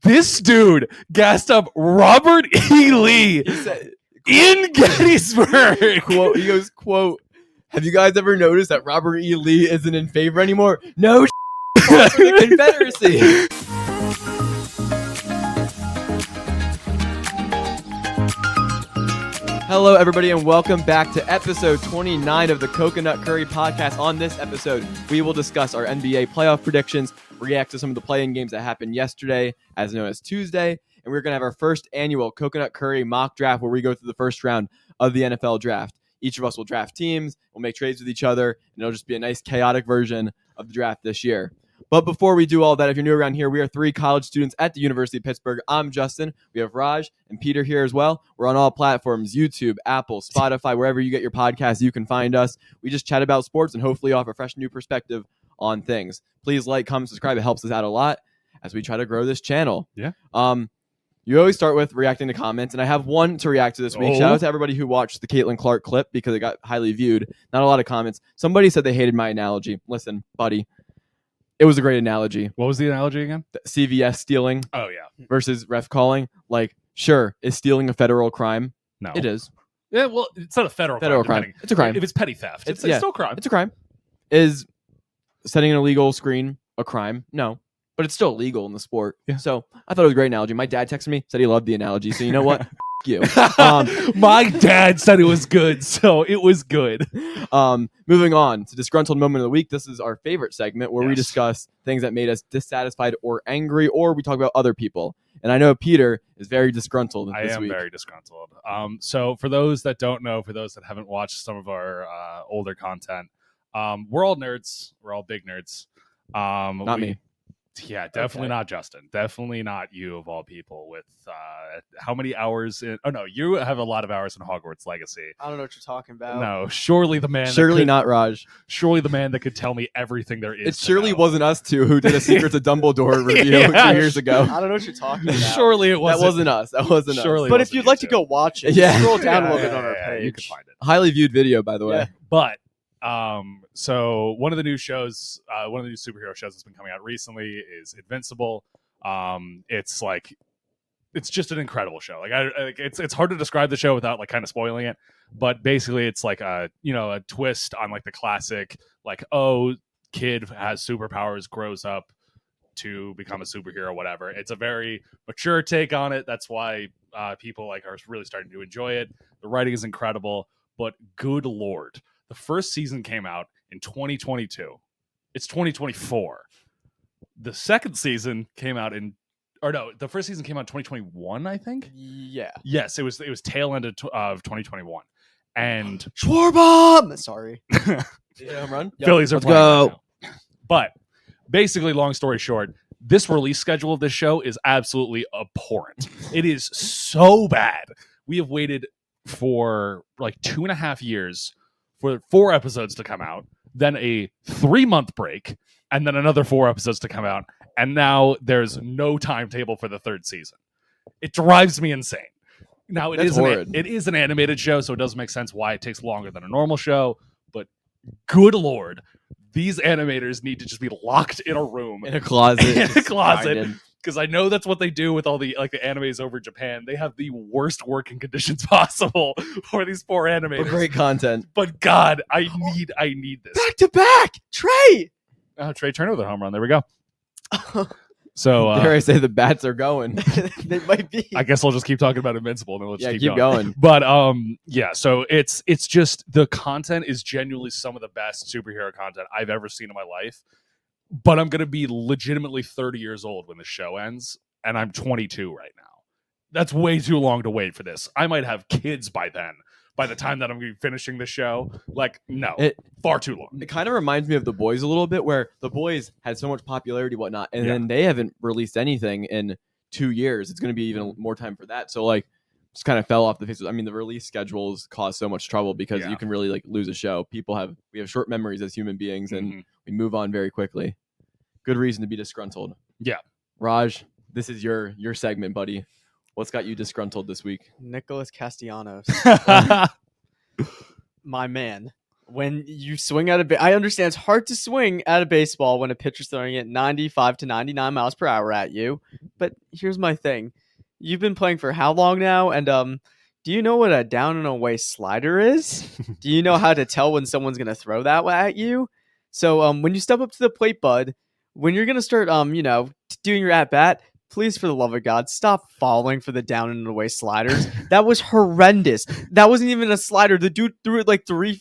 This dude gassed up Robert E. Lee in Gettysburg. He goes, quote, have you guys ever noticed that Robert E. Lee isn't in favor anymore? No for the Confederacy. Hello, everybody, and welcome back to episode 29 of the Coconut Curry Podcast. On this episode, we will discuss our NBA playoff predictions, react to some of the play-in games that happened yesterday, as known as Tuesday, and we're going to have our first annual Coconut Curry mock draft where we go through the first round of the NFL draft. Each of us will draft teams, we'll make trades with each other, and it'll just be a nice chaotic version of the draft this year. But before we do all that, if you're new around here, we are three college students at the University of Pittsburgh. I'm Justin. We have Raj and Peter here as well. We're on all platforms, YouTube, Apple, Spotify, wherever you get your podcasts, you can find us. We just chat about sports and hopefully offer a fresh new perspective on things. Please like, comment, subscribe. It helps us out a lot as we try to grow this channel. Yeah. You always start with reacting to comments, and I have one to react to this week. Oh. Shout out to everybody who watched the Caitlin Clark clip because it got highly viewed. Not a lot of comments. Somebody said they hated my analogy. Listen, buddy. It was a great analogy. What was the analogy again? CVS stealing versus ref calling. Like, sure, is stealing a federal crime? No. It is. Yeah, well, it's not a federal crime. It's a crime. If it's petty theft, it's yeah, still a crime. It's a crime. Is setting an illegal screen a crime? No. But it's still illegal in the sport. Yeah. So I thought it was a great analogy. My dad texted me, said he loved the analogy. So you know what? You. My dad said it was good, so it was good. Moving on to Disgruntled Moment of the Week. This is our favorite segment where we discuss things that made us dissatisfied or angry, or we talk about other people. And I know Peter is very disgruntled this week. Very disgruntled. So for those that don't know, for those that haven't watched some of our older content, we're all nerds. We're all big nerds. Not me. Yeah, definitely not Justin. Definitely not you of all people with how many hours in... Oh, no, you have a lot of hours in Hogwarts Legacy. I don't know what you're talking about. No, surely the man... Surely not Raj. Surely the man that could tell me everything there is. It surely wasn't us two who did a Secrets of Dumbledore review 2 years ago. I don't know what you're talking about. Surely it wasn't. That wasn't us. That wasn't surely us. But if you'd like to go watch it, scroll down a little bit on our page. You can find it. Highly viewed video, by the way. Yeah. But so one of the new shows, one of the new superhero shows that's been coming out recently is Invincible. It's just an incredible show. It's hard to describe the show without like kind of spoiling it. But basically, it's like a twist on like the classic kid has superpowers, grows up to become a superhero, whatever. It's a very mature take on it. That's why people are really starting to enjoy it. The writing is incredible, but good Lord. The first season came out in 2022. It's 2024. The second season came out the first season came out in 2021, I think. Yeah. Yes, it was tail end of 2021. And Schwarbomb! Sorry. Home run? Phillies are Let's playing go. right now. But basically, long story short, this release schedule of this show is absolutely abhorrent. It is so bad. We have waited for like 2.5 years for 4 episodes to come out, then a 3-month break, and then another 4 episodes to come out, and now there's no timetable for the 3rd season. It drives me insane. Now, it is an animated show, so it does make sense why it takes longer than a normal show, but good Lord, these animators need to just be locked in a room. In a closet. In a closet. Because I know that's what they do with all the the animes over Japan. They have the worst working conditions possible for these poor animators. But great content. But God, I need this. Back to back! Trey! Trey Turner with a home run. There we go. So dare I say the bats are going. They might be. I guess I'll just keep talking about Invincible and then we'll just keep going. But so it's just the content is genuinely some of the best superhero content I've ever seen in my life. But I'm going to be legitimately 30 years old when the show ends, and I'm 22 right now. That's way too long to wait for this. I might have kids by then, by the time that I'm going to be finishing the show. Far too long. It kind of reminds me of The Boys a little bit, where The Boys had so much popularity, whatnot, and then they haven't released anything in 2 years. It's going to be even more time for that. So, just kind of fell off the face. I mean, the release schedules cause so much trouble because you can really lose a show. We have short memories as human beings, and we move on very quickly. Good reason to be disgruntled. Yeah. Raj, this is your segment, buddy. What's got you disgruntled this week? Nicholas Castellanos. My man. when you swing at I understand it's hard to swing at a baseball when a pitcher's throwing it 95 to 99 miles per hour at you. But here's my thing. You've been playing for how long now? And do you know what a down and away slider is? Do you know how to tell when someone's going to throw that at you? So when you step up to the plate, bud, when you're going to start doing your at bat, please, for the love of God, stop falling for the down and away sliders. That was horrendous. That wasn't even a slider. The dude threw it like 3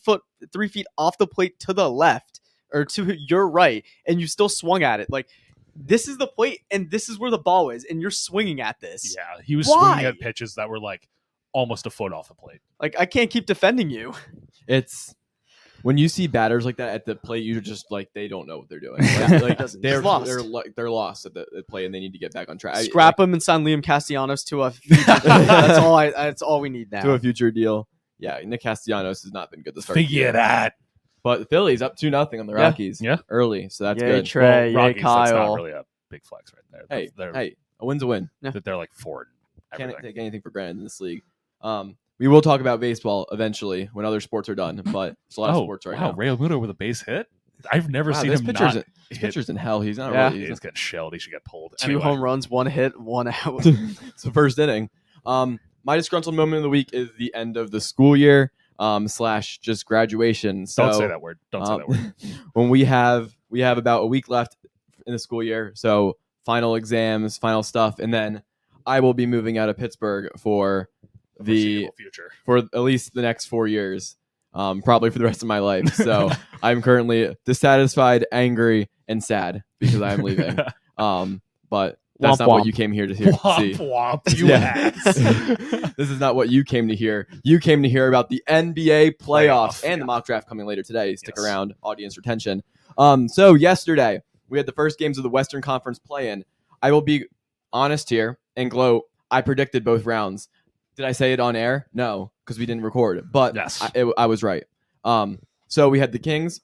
feet off the plate to the left or to your right, and you still swung at it. Like, this is the plate, and this is where the ball is, and you're swinging at this. Yeah, he was Why? swinging at pitches that were like almost a foot off the plate. Like, I can't keep defending you. It's when you see batters like that at the plate, you're just like, they don't know what they're doing. Like they're lost. They're lost at the play, and they need to get back on track. Scrap them and sign Liam Castellanos to a future that's all we need now. to a future deal. Yeah, Nick Castellanos has not been good to start. Figure that. But the Phillies up 2-0 on the Rockies. Yeah. Early, so that's Yay, good. Trey. Well, Yay, Rockies, that's Kyle. not really a big flex right there. Hey, a win's a win. They're like forward. Can't take anything for granted in this league. We will talk about baseball eventually when other sports are done, but there's a lot of sports right now. Ray Muto with a base hit. I've never seen this him pitcher's not this hit. pitcher's in hell. He's not Yeah. really. He's getting shelled. He should get pulled. 2 home runs, 1 hit, 1 out. It's the first inning. My disgruntled moment of the week is the end of the school year / just graduation. So, Don't say that word. Don't say that word. when we have about a week left in the school year, so final exams, final stuff, and then I will be moving out of Pittsburgh for Foreseeable future. for at least the next 4 years, probably for the rest of my life. So I'm currently dissatisfied, angry, and sad because I'm leaving. But that's Womp not what womp. you came here to hear. Womp See. womp, you Yeah. ass. This is not what you came to hear. You came to hear about the NBA playoffs Playoff, and yeah. the mock draft coming later today. Stick Yes. around, audience retention. So yesterday we had the first games of the Western Conference play-in. I will be honest here and gloat. I predicted both rounds. Did I say it on air? No, because we didn't record. But Yes. I was right. So we had the Kings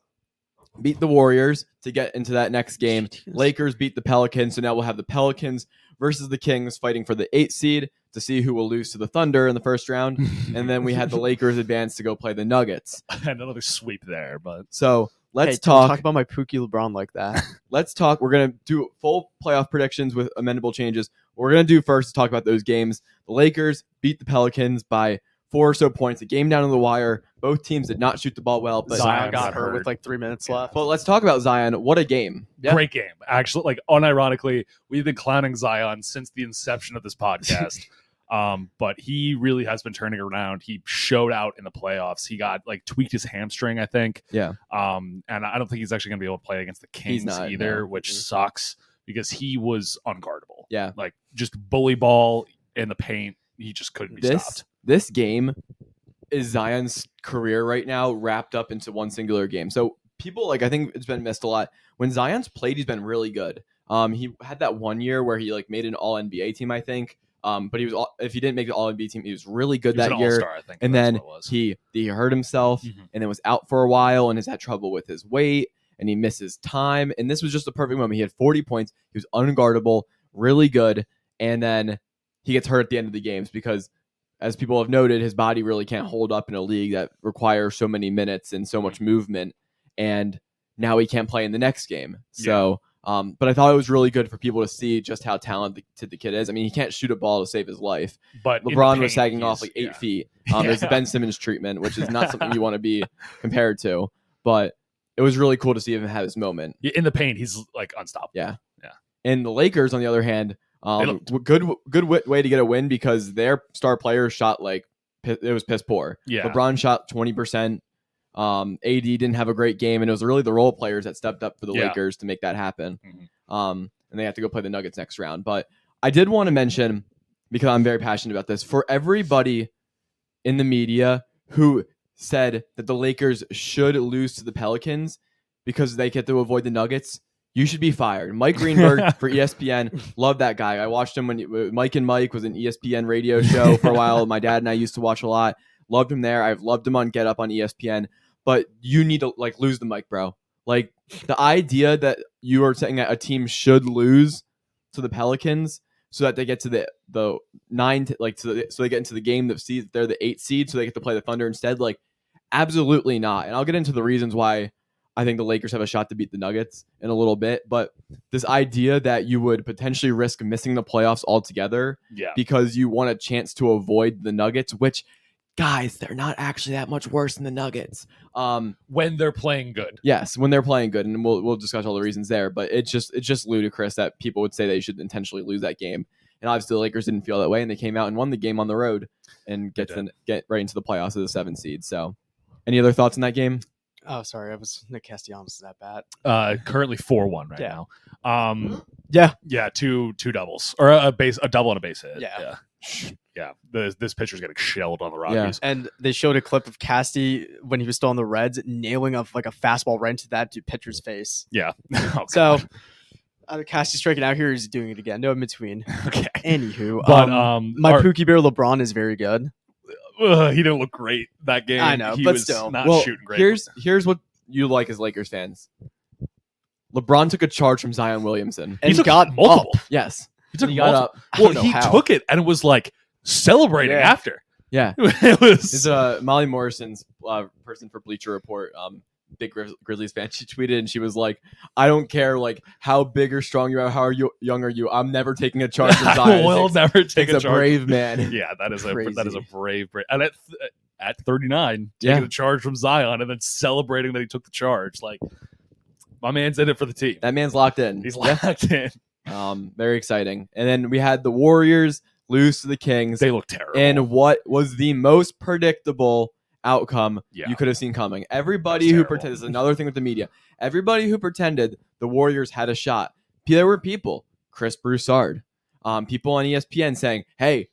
beat the Warriors to get into that next game. Lakers beat the Pelicans, so now we'll have the Pelicans versus the Kings fighting for the 8th seed to see who will lose to the Thunder in the first round. And then we had the Lakers advance to go play the Nuggets. Another sweep there, but So let's Don't talk. talk about my Pookie LeBron like that. Let's talk. We're going to do full playoff predictions with amendable changes. What we're going to do first is talk about those games. The Lakers beat the Pelicans by 4 or so points. A game down to the wire. Both teams did not shoot the ball well. But Zion Zion's got hurt hurt. with like 3 minutes left. But let's talk about Zion. What a game. Yeah. great game. Actually, like unironically, we've been clowning Zion since the inception of this podcast. But he really has been turning around. He showed out in the playoffs. He got like tweaked his hamstring, I think. Yeah. And I don't think he's actually going to be able to play against the Kings not, either, no. which sucks because he was unguardable. Yeah. Like just bully ball in the paint. He just couldn't be stopped. This game is Zion's career right now wrapped up into one singular game. So people I think it's been missed a lot. When Zion's played, he's been really good. He had that 1 year where he made an all NBA team, I think. But he was if he didn't make the all NBA team, he was really good He was that an year. all-star, I think, And that's then what it was. he hurt himself Mhm. and then was out for a while and has had trouble with his weight and he misses time. And this was just a perfect moment. He had 40 points. He was unguardable, really good. And then he gets hurt at the end of the games because, as people have noted, his body really can't hold up in a league that requires so many minutes and so much movement. And now he can't play in the next game. So, but I thought it was really good for people to see just how talented the kid is. I mean, he can't shoot a ball to save his life. But in the LeBron paint, was sagging he's- off like 8 yeah. feet. There's the Ben Simmons treatment, which is not something you want to be compared to. But it was really cool to see him have his moment. Yeah, in the paint, he's like unstoppable. Yeah. And the Lakers, on the other hand, good way to get a win because their star players shot it was piss poor. Yeah. LeBron shot 20%. AD didn't have a great game, and it was really the role players that stepped up for the Yeah. Lakers to make that happen. Mhm. And they have to go play the Nuggets next round. But I did want to mention, because I'm very passionate about this, for everybody in the media who said that the Lakers should lose to the Pelicans because they get to avoid the Nuggets, you should be fired. Mike Greenberg for ESPN. Love that guy. I watched him when Mike and Mike was an ESPN radio show for a while. My dad and I used to watch a lot. Loved him there. I've loved him on Get Up on ESPN. But you need to lose the mic, bro. Like the idea that you are saying that a team should lose to the Pelicans so that they get to so they get into the game that sees they're the 8th seed, so they get to play the Thunder instead. Absolutely not. And I'll get into the reasons why I think the Lakers have a shot to beat the Nuggets in a little bit. But this idea that you would potentially risk missing the playoffs altogether because you want a chance to avoid the Nuggets, which, guys, they're not actually that much worse than the Nuggets. When they're playing good. Yes, when they're playing good. And we'll discuss all the reasons there. But it's just ludicrous that people would say they should intentionally lose that game. And obviously the Lakers didn't feel that way, and they came out and won the game on the road and get right into the playoffs as a 7 seed. So any other thoughts on that game? Oh, sorry. I was Nick Castellanos is that bad. Currently 4-1 right now. Yeah. Two doubles or a double and a base hit. Yeah. This pitcher's getting shelled on the Rockies. And they showed a clip of Casty when he was still on the Reds nailing a fastball right into that pitcher's face. Yeah. So Casty striking out here. He's doing it again. No in between. Okay. Anywho, but my Pookie Bear LeBron is very good. He didn't look great that game. I know, he but was still. not shooting great. Here's what you like as Lakers fans. LeBron took a charge from Zion Williamson. And he took got multiple. up. Yes. He took he got multiple. up. I don't know He how. took it and it was like celebrating after. Yeah. It was. It's Molly Morrison's person for Bleacher Report, big Grizzlies fan. She tweeted and she was like, "I don't care like how big or strong you are, how young are you. I'm never taking a charge from Zion." Will never take a charge. A brave man. Yeah, that is Crazy. a brave. And at 39, taking a charge from Zion and then celebrating that he took the charge. Like, my man's in it for the team. That man's locked in. He's locked in. Very exciting. And then we had the Warriors lose to the Kings. They look terrible. And what was the most predictable outcome Yeah. you could have seen coming? Everybody who pretended, this is another thing with the media, everybody who pretended the Warriors had a shot. There were people, Chris Broussard, people on ESPN saying, "Hey,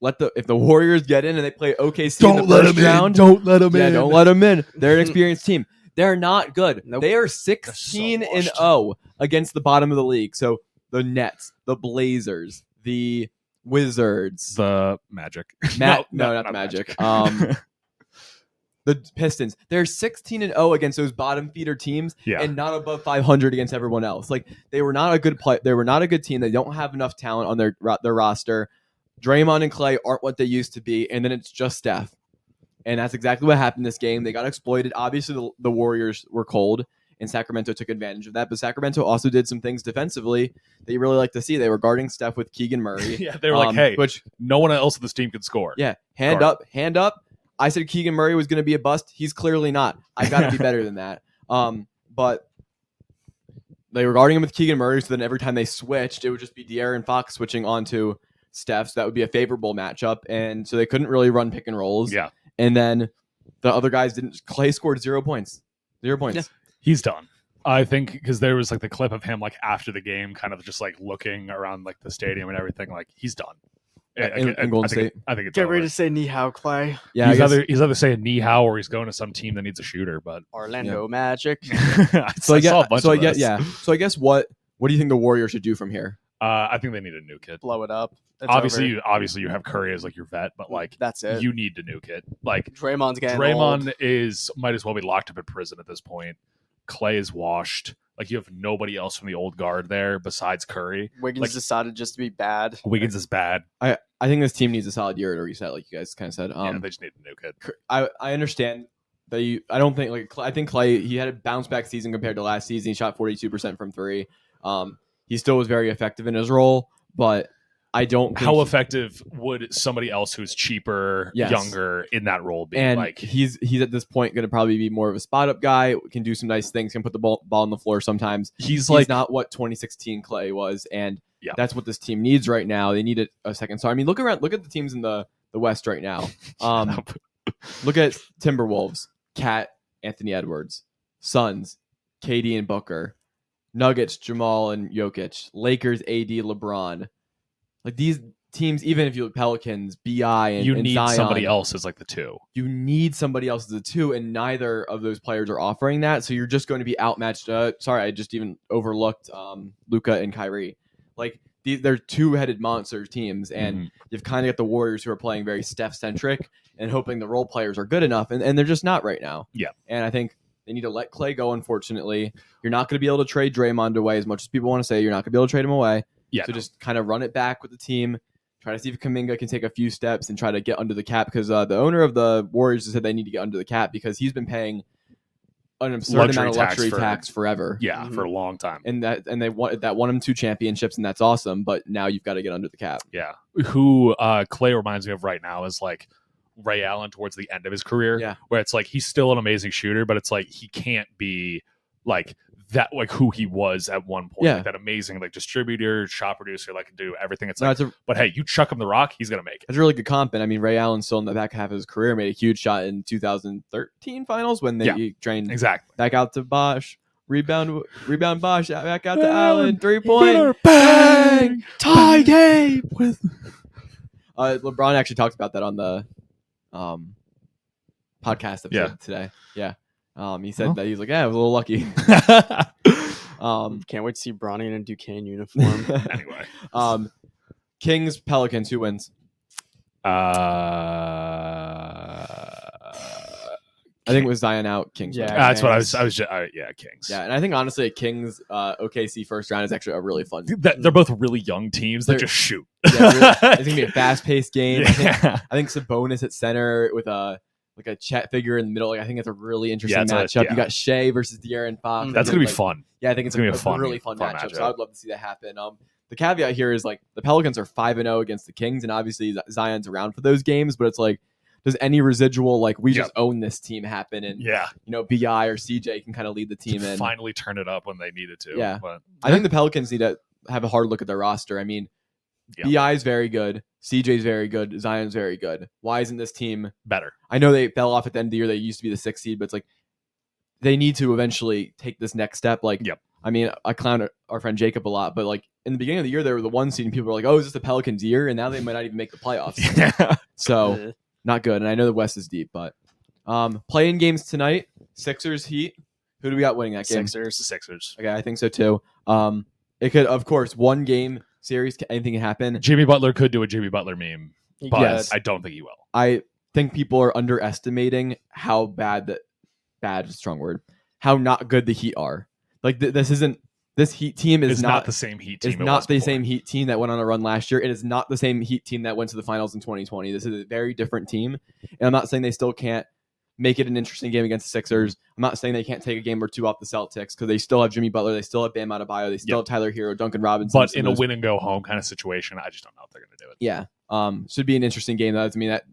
if the Warriors get in and they play OKC in the first round, don't let them in. Don't let them in. They're an experienced team. They're not good. Nope. They are 16-0 against the bottom of the league. So the Nets, the Blazers, the Wizards, The Magic. no, not the Magic. The Pistons. They're 16-0 against those bottom feeder teams, and not above 500 against everyone else. Like they were not a good play. They were not a good team. They don't have enough talent on their roster. Draymond and Clay aren't what they used to be, and then it's just Steph. And that's exactly what happened this game. They got exploited. Obviously, the Warriors were cold, and Sacramento took advantage of that. But Sacramento also did some things defensively that you really like to see. They were guarding Steph with Keegan Murray. Yeah, they were like, "Hey, which no one else on this team can score." Yeah, hand up. I said Keegan Murray was going to be a bust. He's clearly not. I got to be better than that. But they were guarding him with Keegan Murray, so then every time they switched, it would just be De'Aaron Fox switching onto Steph. So that would be a favorable matchup, and so they couldn't really run pick and rolls. Yeah. And then the other guys didn't. Clay scored 0 points. 0 points. Yeah. He's done. I think because there was like the clip of him like after the game, kind of just like looking around like the stadium and everything. Like he's done. In Golden State. I think it's Get over. ready to say knee how, Clay. Yeah, he's either saying knee how or he's going to some team that needs a shooter. But Orlando Magic. So I guess what do you think the Warriors should do from here? I think they need a nuke it. Blow it up. It's Obviously over. you have Curry as like your vet, but like that's it. You need to nuke it. Like Draymond's getting Draymond old. might as well be locked up in prison at this point. Clay is washed. Like you have nobody else from the old guard there besides Curry. Wiggins decided just to be bad. Wiggins is bad. I think this team needs a solid year to reset, like you guys kind of said. They just need to nuke it. I understand that I don't think I think Clay, he had a bounce back season compared to last season. He shot 42% from three. He still was very effective in his role, but I don't think how effective would somebody else who's cheaper, younger in that role be? And like he's at this point going to probably be more of a spot up guy, can do some nice things, can put the ball on the floor sometimes. He's not what 2016 Clay was, and that's what this team needs right now. They need a second star. I mean, look at the teams in the West right now. Look at Timberwolves, Cat, Anthony Edwards, Suns, KD and Booker, Nuggets, Jamal and Jokic, Lakers, AD, LeBron. Like these teams, even if you look Pelicans, BI, and you need Zion, somebody else as like the two. You need somebody else as the two, and neither of those players are offering that. So you're just going to be outmatched. Sorry, I just even overlooked Luka and Kyrie. Like they're two-headed monster teams, and you've kind of got the Warriors who are playing very Steph-centric and hoping the role players are good enough, and they're just not right now. Yeah, and I think they need to let Clay go. Unfortunately, you're not going to be able to trade Draymond away as much as people want to say. You're not going to be able to trade him away. Yeah, so just kind of run it back with the team. try to see if Kuminga can take a few steps and try to get under the cap, because the owner of the Warriors said they need to get under the cap because he's been paying an absurd amount of luxury tax forever. Yeah, for a long time. And they won 2 championships, and that's awesome. But now you've got to get under the cap. Yeah. Who Clay reminds me of right now is like Ray Allen towards the end of his career. Yeah. Where it's like he's still an amazing shooter, but it's like he can't be like that, like who he was at one point. Yeah. Like that amazing like distributor, shot producer, like can do everything. It's No, like, but hey, you chuck him the rock, he's gonna make it. It's a really good comp. And I mean, Ray Allen still in the back half of his career made a huge shot in 2013 finals when they drained Exactly. back out to Bosch. Rebound Bosch, back out to Allen, 3-point, bang, tie game. With LeBron actually talked about that on the podcast episode today. Yeah. He said that he's like, I was a little lucky. Can't wait to see Bronny in a Duquesne uniform. Anyway. Kings, Pelicans, who wins? I think it was Zion out, Kings. Yeah, win. That's what I was just, Kings. Yeah, and I think honestly, a Kings OKC first round is actually a really fun. They're both really young teams that They're- just shoot. Yeah, really, it's gonna be a fast-paced game. Yeah. I think Sabonis at center with a Chet figure in the middle. Like, I think it's a really interesting it's matchup. You got Shea versus De'Aaron Fox. That's gonna be Like, fun. Yeah, I think it's gonna a be a fun- really fun fun matchup. matchup. So I'd love to see that happen. The caveat here is like the Pelicans are 5-0 against the Kings, and obviously Zion's around for those games. But it's like, does any residual like we just own this team happen? And Yeah. Bi or CJ can kind of lead the team To in. finally turn it up when they needed to. Yeah. But I think the Pelicans need to have a hard look at their roster. I mean, BI is very good. CJ's very good. Zion's very good. Why isn't this team better. I know they fell off at the end of the year. They used to be the 6th seed, but it's like they need to eventually take this next step. Like, I mean, I clown our friend Jacob a lot, but like in the beginning of the year, they were the 1 seed, and people were like, "Oh, is this the Pelicans' year?" And now they might not even make the playoffs. Yeah. So not good. And I know the West is deep, but playing games tonight: Sixers, Heat. Who do we got winning that game? Sixers. Okay, I think so too. It could, of course, 1 game series. Anything can happen. Jimmy Butler could do a Jimmy Butler meme, but Yes. I don't think he will. I think people are underestimating how bad is a strong word. How not good the Heat are. Like this Heat team is It's not the same Heat team. It's not the same Heat team that went on a run last year. It is not the same Heat team that went to the finals in 2020. This is a very different team. And I'm not saying they still can't make it an interesting game against the Sixers. I'm not saying they can't take a game or 2 off the Celtics because they still have Jimmy Butler. They still have Bam Adebayo. They still have Tyler Hero, Duncan Robinson. But in a win and go home kind of situation, I just don't know if they're going to do it. Yeah. Should be an interesting game. That mean that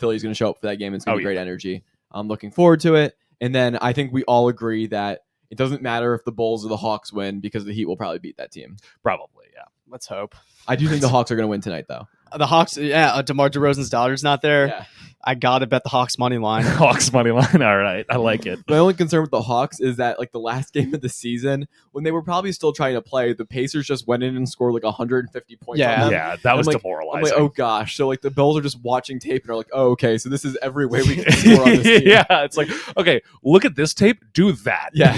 Philly's going to show up for that game. It's going to be great energy. I'm looking forward to it. And then I think we all agree that it doesn't matter if the Bulls or the Hawks win because the Heat will probably beat that team. Probably, yeah. Let's hope. I do think the Hawks are going to win tonight, though. The Hawks, DeMar DeRozan's daughter's not there. Yeah. I gotta bet the Hawks money line. Hawks money line. All right, I like it. My only concern with the Hawks is that like the last game of the season, when they were probably still trying to play, the Pacers just went in and scored like 150 points. Yeah. on them. Yeah, that was I'm like, demoralizing. I'm like, oh gosh. So like the Bills are just watching tape and are like, oh okay, so this is every way we can score on this team. Yeah, it's like, okay, look at this tape, do that. Yeah.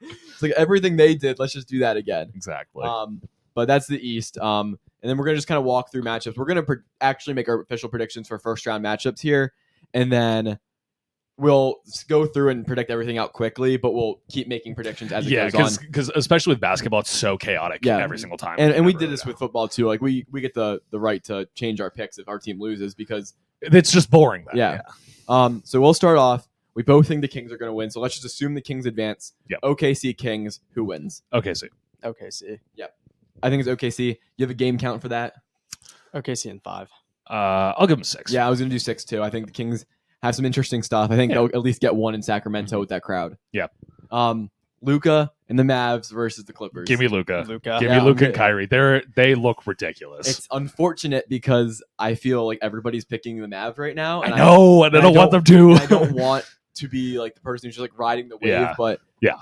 It's like everything they did, let's just do that again. Exactly. But that's the East. And then we're gonna just kind of walk through matchups. We're gonna actually make our official predictions for first round matchups here, and then we'll go through and predict everything out quickly. But we'll keep making predictions as it goes on. because especially with basketball, it's so chaotic every single time. And we never did really this know. with football too. Like we get the right to change our picks if our team loses because It's just boring. Then. yeah. So we'll start off. We both think the Kings are going to win. So let's just assume the Kings advance. Yep. OKC Kings. Who wins? Okay, so OKC. I think it's OKC. You have a game count for that? OKC in 5. I'll give them 6. Yeah, I was going to do 6 too. I think the Kings have some interesting stuff. I think they'll at least get one in Sacramento with that crowd. Yeah. Luka and the Mavs versus the Clippers. Give me Luca. Give Yeah, me Luca I'm and Kyrie. They look ridiculous. It's unfortunate because I feel like everybody's picking the Mavs right now. And I know, and I don't want them to. I don't want to be like the person who's just like riding the wave, Yeah. but Yeah.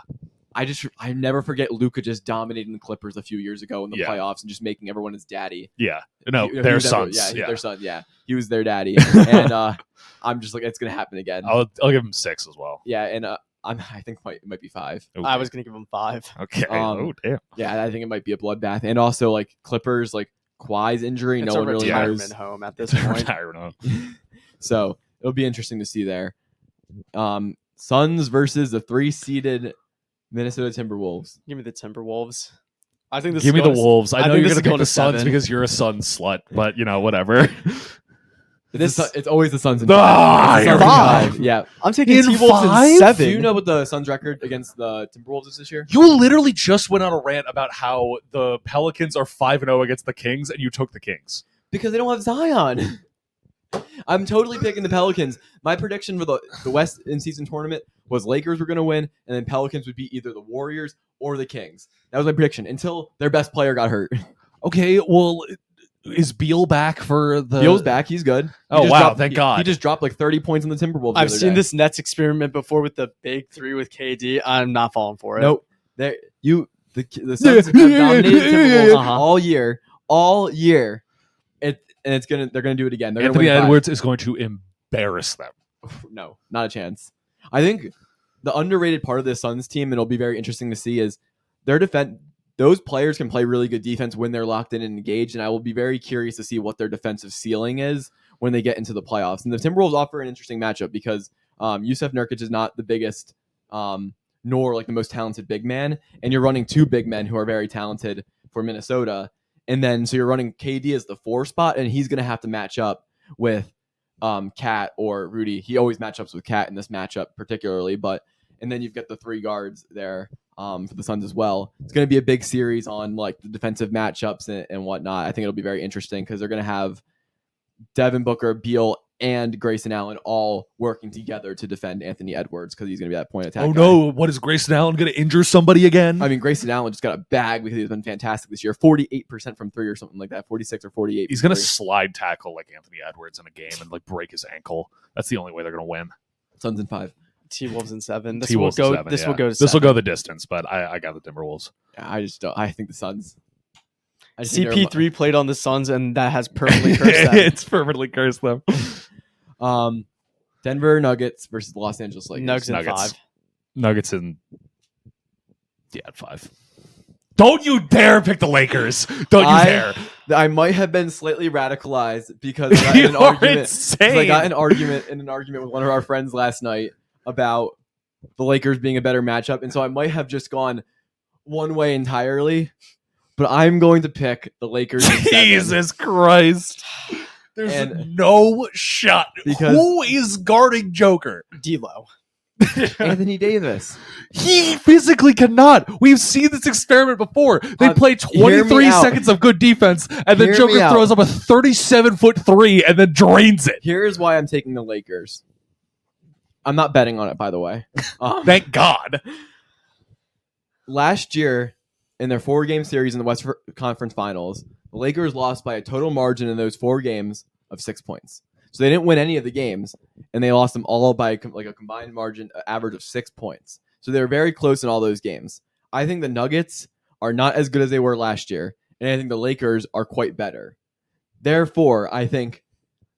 I never forget Luka just dominating the Clippers a few years ago in the Yeah. playoffs and just making everyone his daddy. Yeah. No, He their was sons. their son. Yeah, he was their daddy, and I'm just like it's gonna happen again. I'll give them 6 as well. Yeah, and I think it might be 5. Okay. I was going to give him 5. Okay. Oh, damn. Yeah, I think it might be a bloodbath, and also like Clippers, like Kawhi's injury, It's no a one really retirement knows. home at this point. Retirement. So it'll be interesting to see there. Suns versus the 3-seeded Minnesota Timberwolves. Give me the Timberwolves. I think this Give is me the going to- Wolves. I know think you're this going is to pick going the to Suns 7. because you're a Suns slut, but whatever. It's always the Suns in Ah, five. It's the here Suns we in go. five. Yeah. I'm taking In T-Wolves in 5? 7. Do you know what the Suns record against the Timberwolves is this year? You literally just went on a rant about how the Pelicans are 5-0 against the Kings, and you took the Kings. Because they don't have Zion. I'm totally picking the Pelicans. My prediction for the West in-season tournament was Lakers were going to win, and then Pelicans would beat either the Warriors or the Kings. That was my prediction until their best player got hurt. Okay, well, is Beal back for the... Beal's back. He's good. Oh, wow, thank God. He just dropped like 30 points on the Timberwolves the I've other seen day. this Nets experiment before with the big 3 with KD. I'm not falling for it. Nope. The Suns have dominated the Timberwolves all year. They're gonna do it again. They're Anthony gonna win 5. Edwards is going to embarrass them. No, not a chance. I think the underrated part of this Suns team, and it'll be very interesting to see, is their defense. Those players can play really good defense when they're locked in and engaged, and I will be very curious to see what their defensive ceiling is when they get into the playoffs. And the Timberwolves offer an interesting matchup because Yusuf Nurkic is not the biggest, nor like the most talented big man, and you're running 2 big men who are very talented for Minnesota. And then so you're running KD as the 4 spot, and he's going to have to match up with Cat or Rudy. He always matchups with Cat in this matchup particularly, and then you've got the 3 guards there for the Suns as well. It's going to be a big series on like the defensive matchups and whatnot. I think it'll be very interesting because they're going to have Devin Booker, Beal, and Grayson Allen all working together to defend Anthony Edwards because he's going to be that point attack. Oh, guy. no. What is Grayson Allen going to injure somebody again? I mean, Grayson Allen just got a bag because he's been fantastic this year. 48% from 3 or something like that. 46 or 48. He's going to slide tackle like Anthony Edwards in a game and like break his ankle. That's the only way they're going to win. Suns in 5. T-Wolves in 7. This T-Wolves will in go. 7, This yeah. will go to. This will 7. go the distance, but I got the Timberwolves. Yeah, I just don't. I think the Suns. I just think they're- CP3 played on the Suns, and that has permanently cursed them. It's permanently cursed them. Denver Nuggets versus the Los Angeles Lakers. Nuggets in Nuggets. 5. Nuggets in 5. Don't you dare pick the Lakers. Don't you dare. I might have been slightly radicalized because I got in an You are argument. 'Cause I insane. got in an argument with one of our friends last night about the Lakers being a better matchup, and so I might have just gone one way entirely. But I'm going to pick the Lakers. in 7. Jesus Christ. There's And- no shot. Because- Who is guarding Joker? D'Lo. Anthony Davis. He physically cannot. We've seen this experiment before. They play hear me 23 out. seconds of good defense, and then Hear Joker me out. throws up a 37-foot 3 and then drains it. Here's why I'm taking the Lakers. I'm not betting on it, by the way. Thank God. Last year, in their 4-game series in the West Conference Finals, the Lakers lost by a total margin in those 4 games of 6 points. So they didn't win any of the games, and they lost them all by like a combined margin average of 6 points. So they were very close in all those games. I think the Nuggets are not as good as they were last year, and I think the Lakers are quite better. Therefore, I think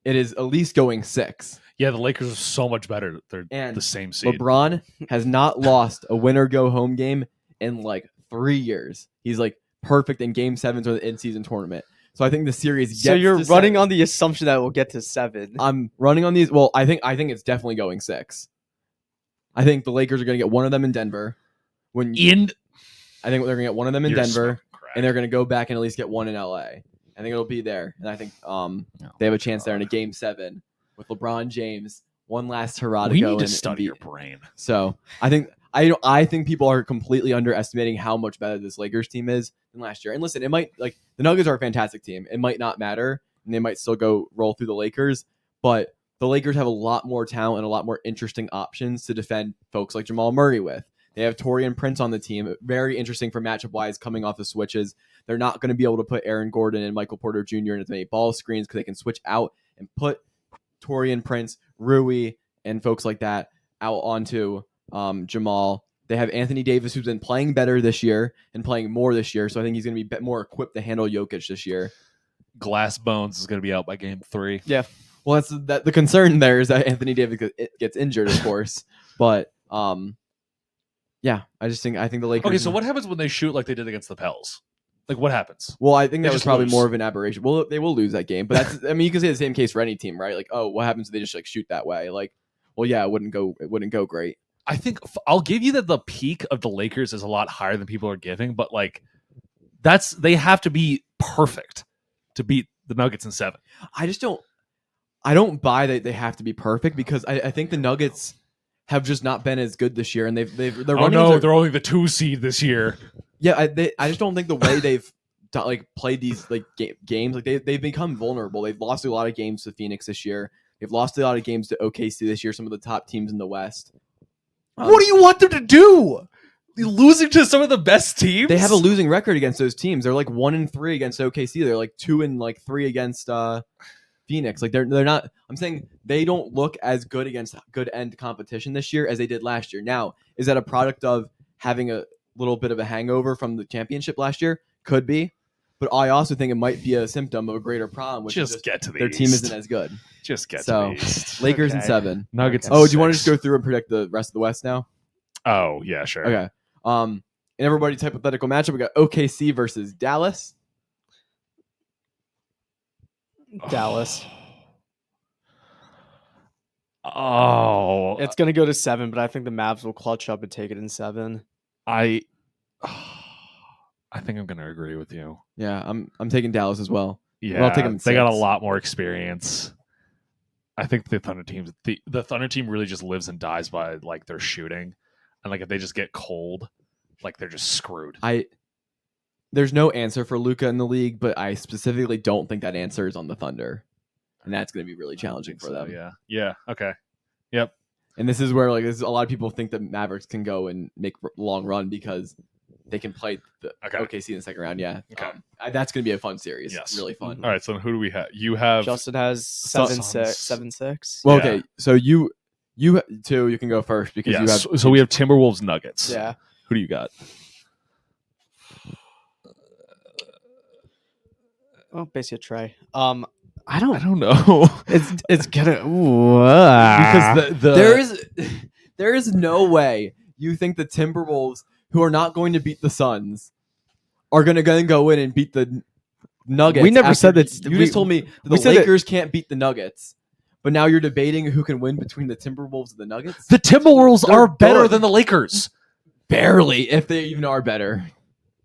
it is at least going 6. Yeah, the Lakers are so much better. They're And the same seed. LeBron has not lost a win-or-go-home game in like 3 years. He's like perfect in Game 7s of the in-season tournament. So I think the series gets So you're to running 7. on the assumption that we'll get to 7. I'm running on these. Well, I think it's definitely going 6. I think the Lakers are going to get one of them in Denver. I think they're going to get one of them in You're Denver, smoking crack. and they're going to go back and at least get one in LA. I think it'll be there, and I think they have a chance there in a Game 7 with LeBron James. One last hurrah to we go need to and study beat. your brain. So I think people are completely underestimating how much better this Lakers team is than last year. And listen, it might like the Nuggets are a fantastic team. It might not matter, and they might still go roll through the Lakers, but the Lakers have a lot more talent and a lot more interesting options to defend folks like Jamal Murray with. They have Taurean Prince on the team. Very interesting for matchup wise coming off the switches. They're not going to be able to put Aaron Gordon and Michael Porter Jr. in as many ball screens because they can switch out and put Taurean Prince, Rui, and folks like that out onto Jamal. They have Anthony Davis, who's been playing better this year and playing more this year. So I think he's going to be more equipped to handle Jokic this year. Glass Bones is going to be out by Game 3. Yeah. Well, that's the concern there is that Anthony Davis gets injured, of course. But yeah, I think the Lakers. Okay, so what happens when they shoot like they did against the Pels? Like, what happens? Well, I think They that was just probably lose. more of an aberration. Well, they will lose that game, but that's. I mean, you can say the same case for any team, right? Like, oh, what happens if they just like shoot that way? Like, well, yeah, it wouldn't go great. I think I'll give you that the peak of the Lakers is a lot higher than people are giving, but like They have to be perfect to beat the Nuggets in 7. I don't buy that they have to be perfect because I think the Nuggets have just not been as good this year, and they're running. They're only the 2 seed this year. Yeah, I just don't think the way they've played these games, they've become vulnerable. They've lost a lot of games to Phoenix this year. They've lost a lot of games to OKC this year. Some of the top teams in the West. What do you want them to do? Losing to some of the best teams? They have a losing record against those teams. They're 1-3 against OKC. They're 2-3 against Phoenix. They're not. I'm saying they don't look as good against good end competition this year as they did last year. Now, is that a product of having a little bit of a hangover from the championship last year? Could be. But I also think it might be a symptom of a greater problem, which is get to the their East. team isn't as good. Just get to So, the East. Lakers in 7. Nuggets in Oh, do you want to 6. just go through and predict the rest of the West now? Oh, yeah, sure. Okay. In everybody's hypothetical matchup, we got OKC versus Dallas. Dallas. Oh. It's gonna go to 7, but I think the Mavs will clutch up and take it in 7. I think I'm going to agree with you. Yeah, I'm taking Dallas as well. Yeah, I'll take them in they got a 6. lot more experience. I think the Thunder team really just lives and dies by their shooting, and if they just get cold, they're just screwed. There's no answer for Luka in the league, but I specifically don't think that answer is on the Thunder, and that's going to be really challenging for them. Yeah. Okay. Yep. And this is where a lot of people think that Mavericks can go and make a long run because they can play the OKC in the second round. Yeah. Okay. That's going to be a fun series. Yes. Really fun. All right. So who do we have? You have Justin has 7-6. Well, Yeah. okay. So you two, you can go first because you have. So we have Timberwolves Nuggets. Yeah. Who do you got? Well, basically a Trey. I don't know. It's gonna Because there is no way you think the Timberwolves, who are not going to beat the Suns, are going to go in and beat the Nuggets. We never said that. You just told me the Lakers can't beat the Nuggets, but now you're debating who can win between the Timberwolves and the Nuggets. the Timberwolves They're are better good. than the Lakers. Barely, if they even are better.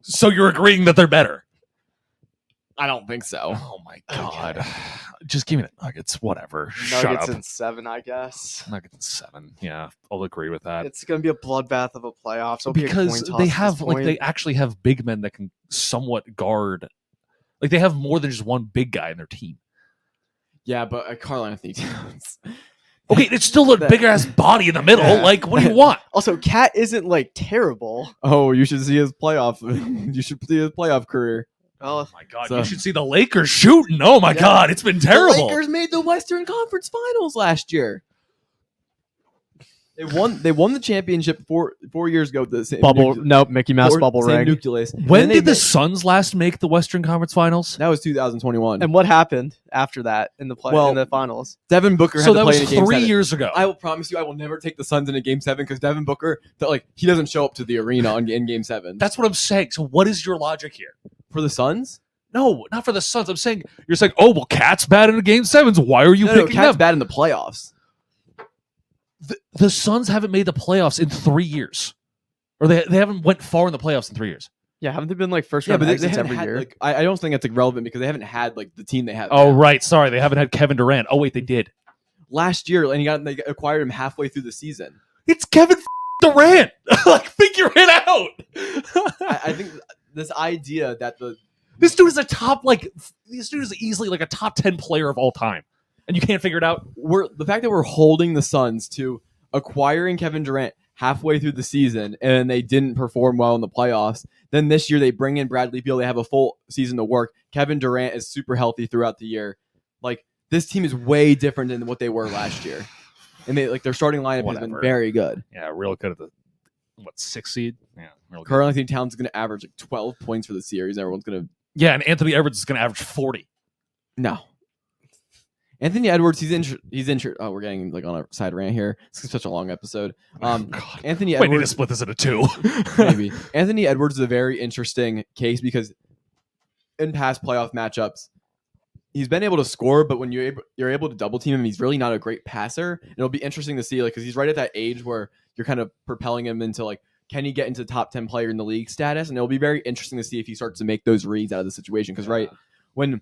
So you're agreeing that they're better? I don't think so. Oh my god! Just give me the Nuggets. Whatever. Shut Nuggets up. in 7, I guess. Nuggets in 7. Yeah, I'll agree with that. It's gonna be a bloodbath of a playoffs. It'll be a Because coin toss they at have this point. they actually have big men that can somewhat guard. They have more than just one big guy in their team. Yeah, but Karl Anthony Towns. Okay, it's still a big ass body in the middle. Yeah. What do you want? Also, Cat isn't terrible. Oh, you should see his playoff. You should see his playoff career. Oh Oh my god, So- you should see the Lakers shooting. Oh my god, it's been terrible. The Lakers made the Western Conference Finals last year. They won the championship 4 years ago. The same bubble. Nope, Mickey Mouse bubble same ring. nucleus. When And did they the Suns last make the Western Conference Finals? That was 2021. And what happened after that in the Well, in the finals? Devin Booker had So to that play was in a game 3 7. years ago. I will promise you, I will never take the Suns in a game 7 because Devin Booker, he doesn't show up to the arena in game 7. That's what I'm saying. So what is your logic here? For the Suns. No, not for the Suns. I'm saying you're saying, oh well, Cat's bad in the game 7s. Why are you No, picking Cat's them? bad in the playoffs. The Suns haven't made the playoffs in 3 years, or they haven't went far in the playoffs in 3 years. Yeah, haven't they been first Yeah, round but they exits haven't every had, year? I don't think that's relevant because they haven't had the team they have. Oh now. right, sorry, they haven't had Kevin Durant. Oh wait, they did. Last year, and they acquired him halfway through the season. It's Kevin Durant. Figure it out. I think this idea that This dude is a top this dude is easily a top 10 player of all time, and you can't figure it out. the fact that we're holding the Suns to acquiring Kevin Durant halfway through the season and they didn't perform well in the playoffs. Then this year they bring in Bradley Beal. They have a full season to work. Kevin Durant is super healthy throughout the year. This team is way different than what they were last year, and their starting lineup has been Whatever. very good. Yeah, real good at the 6th seed. Yeah, real good. Karl Anthony Towns is going to average 12 points for the series. Everyone's going to Yeah, and Anthony Edwards is going to average 40. no. Anthony Edwards, he's injured. Oh, we're getting on a side rant here. It's such a long episode. God. Anthony Wait, need to Edwards, split this into 2. maybe. Anthony Edwards is a very interesting case because in past playoff matchups, he's been able to score, but when you're able to double team him, he's really not a great passer. And it'll be interesting to see, because he's right at that age where you're kind of propelling him into can he get into top 10 player in the league status? And it'll be very interesting to see if he starts to make those reads out of the situation. Because when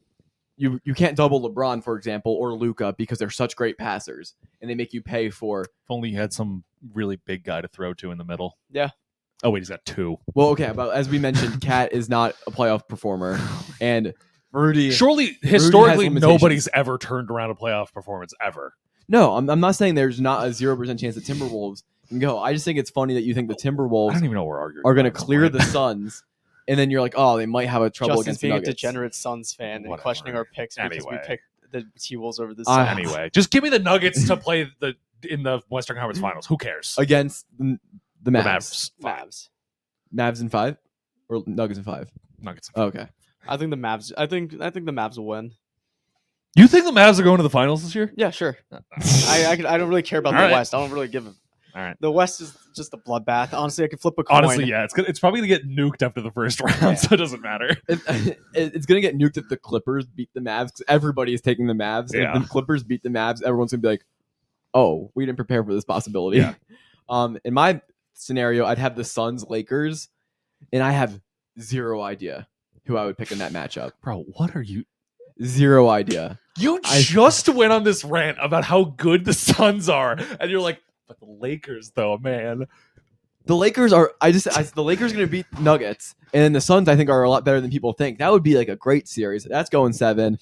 you can't double LeBron, for example, or Luka because they're such great passers and they make you pay for. If only you had some really big guy to throw to in the middle. Yeah. Oh wait, he's got 2. Well, okay, but as we mentioned, Cat is not a playoff performer, and Rudy. Surely, historically, limitations. nobody's ever turned around a playoff performance ever. No, I'm not saying there's not a 0% chance that Timberwolves can go. I just think it's funny that you think the I Timberwolves don't even know what we're arguing. are going to about at this clear point. the Suns, and then you're like, oh, they might have a trouble Justin's against the being a Nuggets. degenerate Suns fan and Whatever. questioning our picks because we Anyway. picked the T-Wolves over the Suns. Anyway, just give me the Nuggets to play in the Western Conference Finals. Who cares? Against the The Mavs. Mavs. Mavs in 5 or Nuggets in 5? Nuggets. Okay. I think the Mavs. I think the Mavs will win. You think the Mavs are going to the finals this year? Yeah, sure. I don't really care about All the right. West. I don't really give a. All right. The West is just a bloodbath. Honestly, I could flip a coin. Honestly, yeah, it's probably going to get nuked after the first round, so it doesn't matter. It's going to get nuked if the Clippers beat the Mavs because everybody is taking the Mavs. And Yeah. if the Clippers beat the Mavs, everyone's going to be like, oh, we didn't prepare for this possibility. Yeah. In my scenario, I'd have the Suns Lakers, and I have zero idea who I would pick in that matchup. Bro, what are you? Zero idea. You just went on this rant about how good the Suns are, and you're like, but the Lakers, though, man. The Lakers are. The Lakers are going to beat Nuggets, and then the Suns I think are a lot better than people think. That would be like a great series. That's going 7.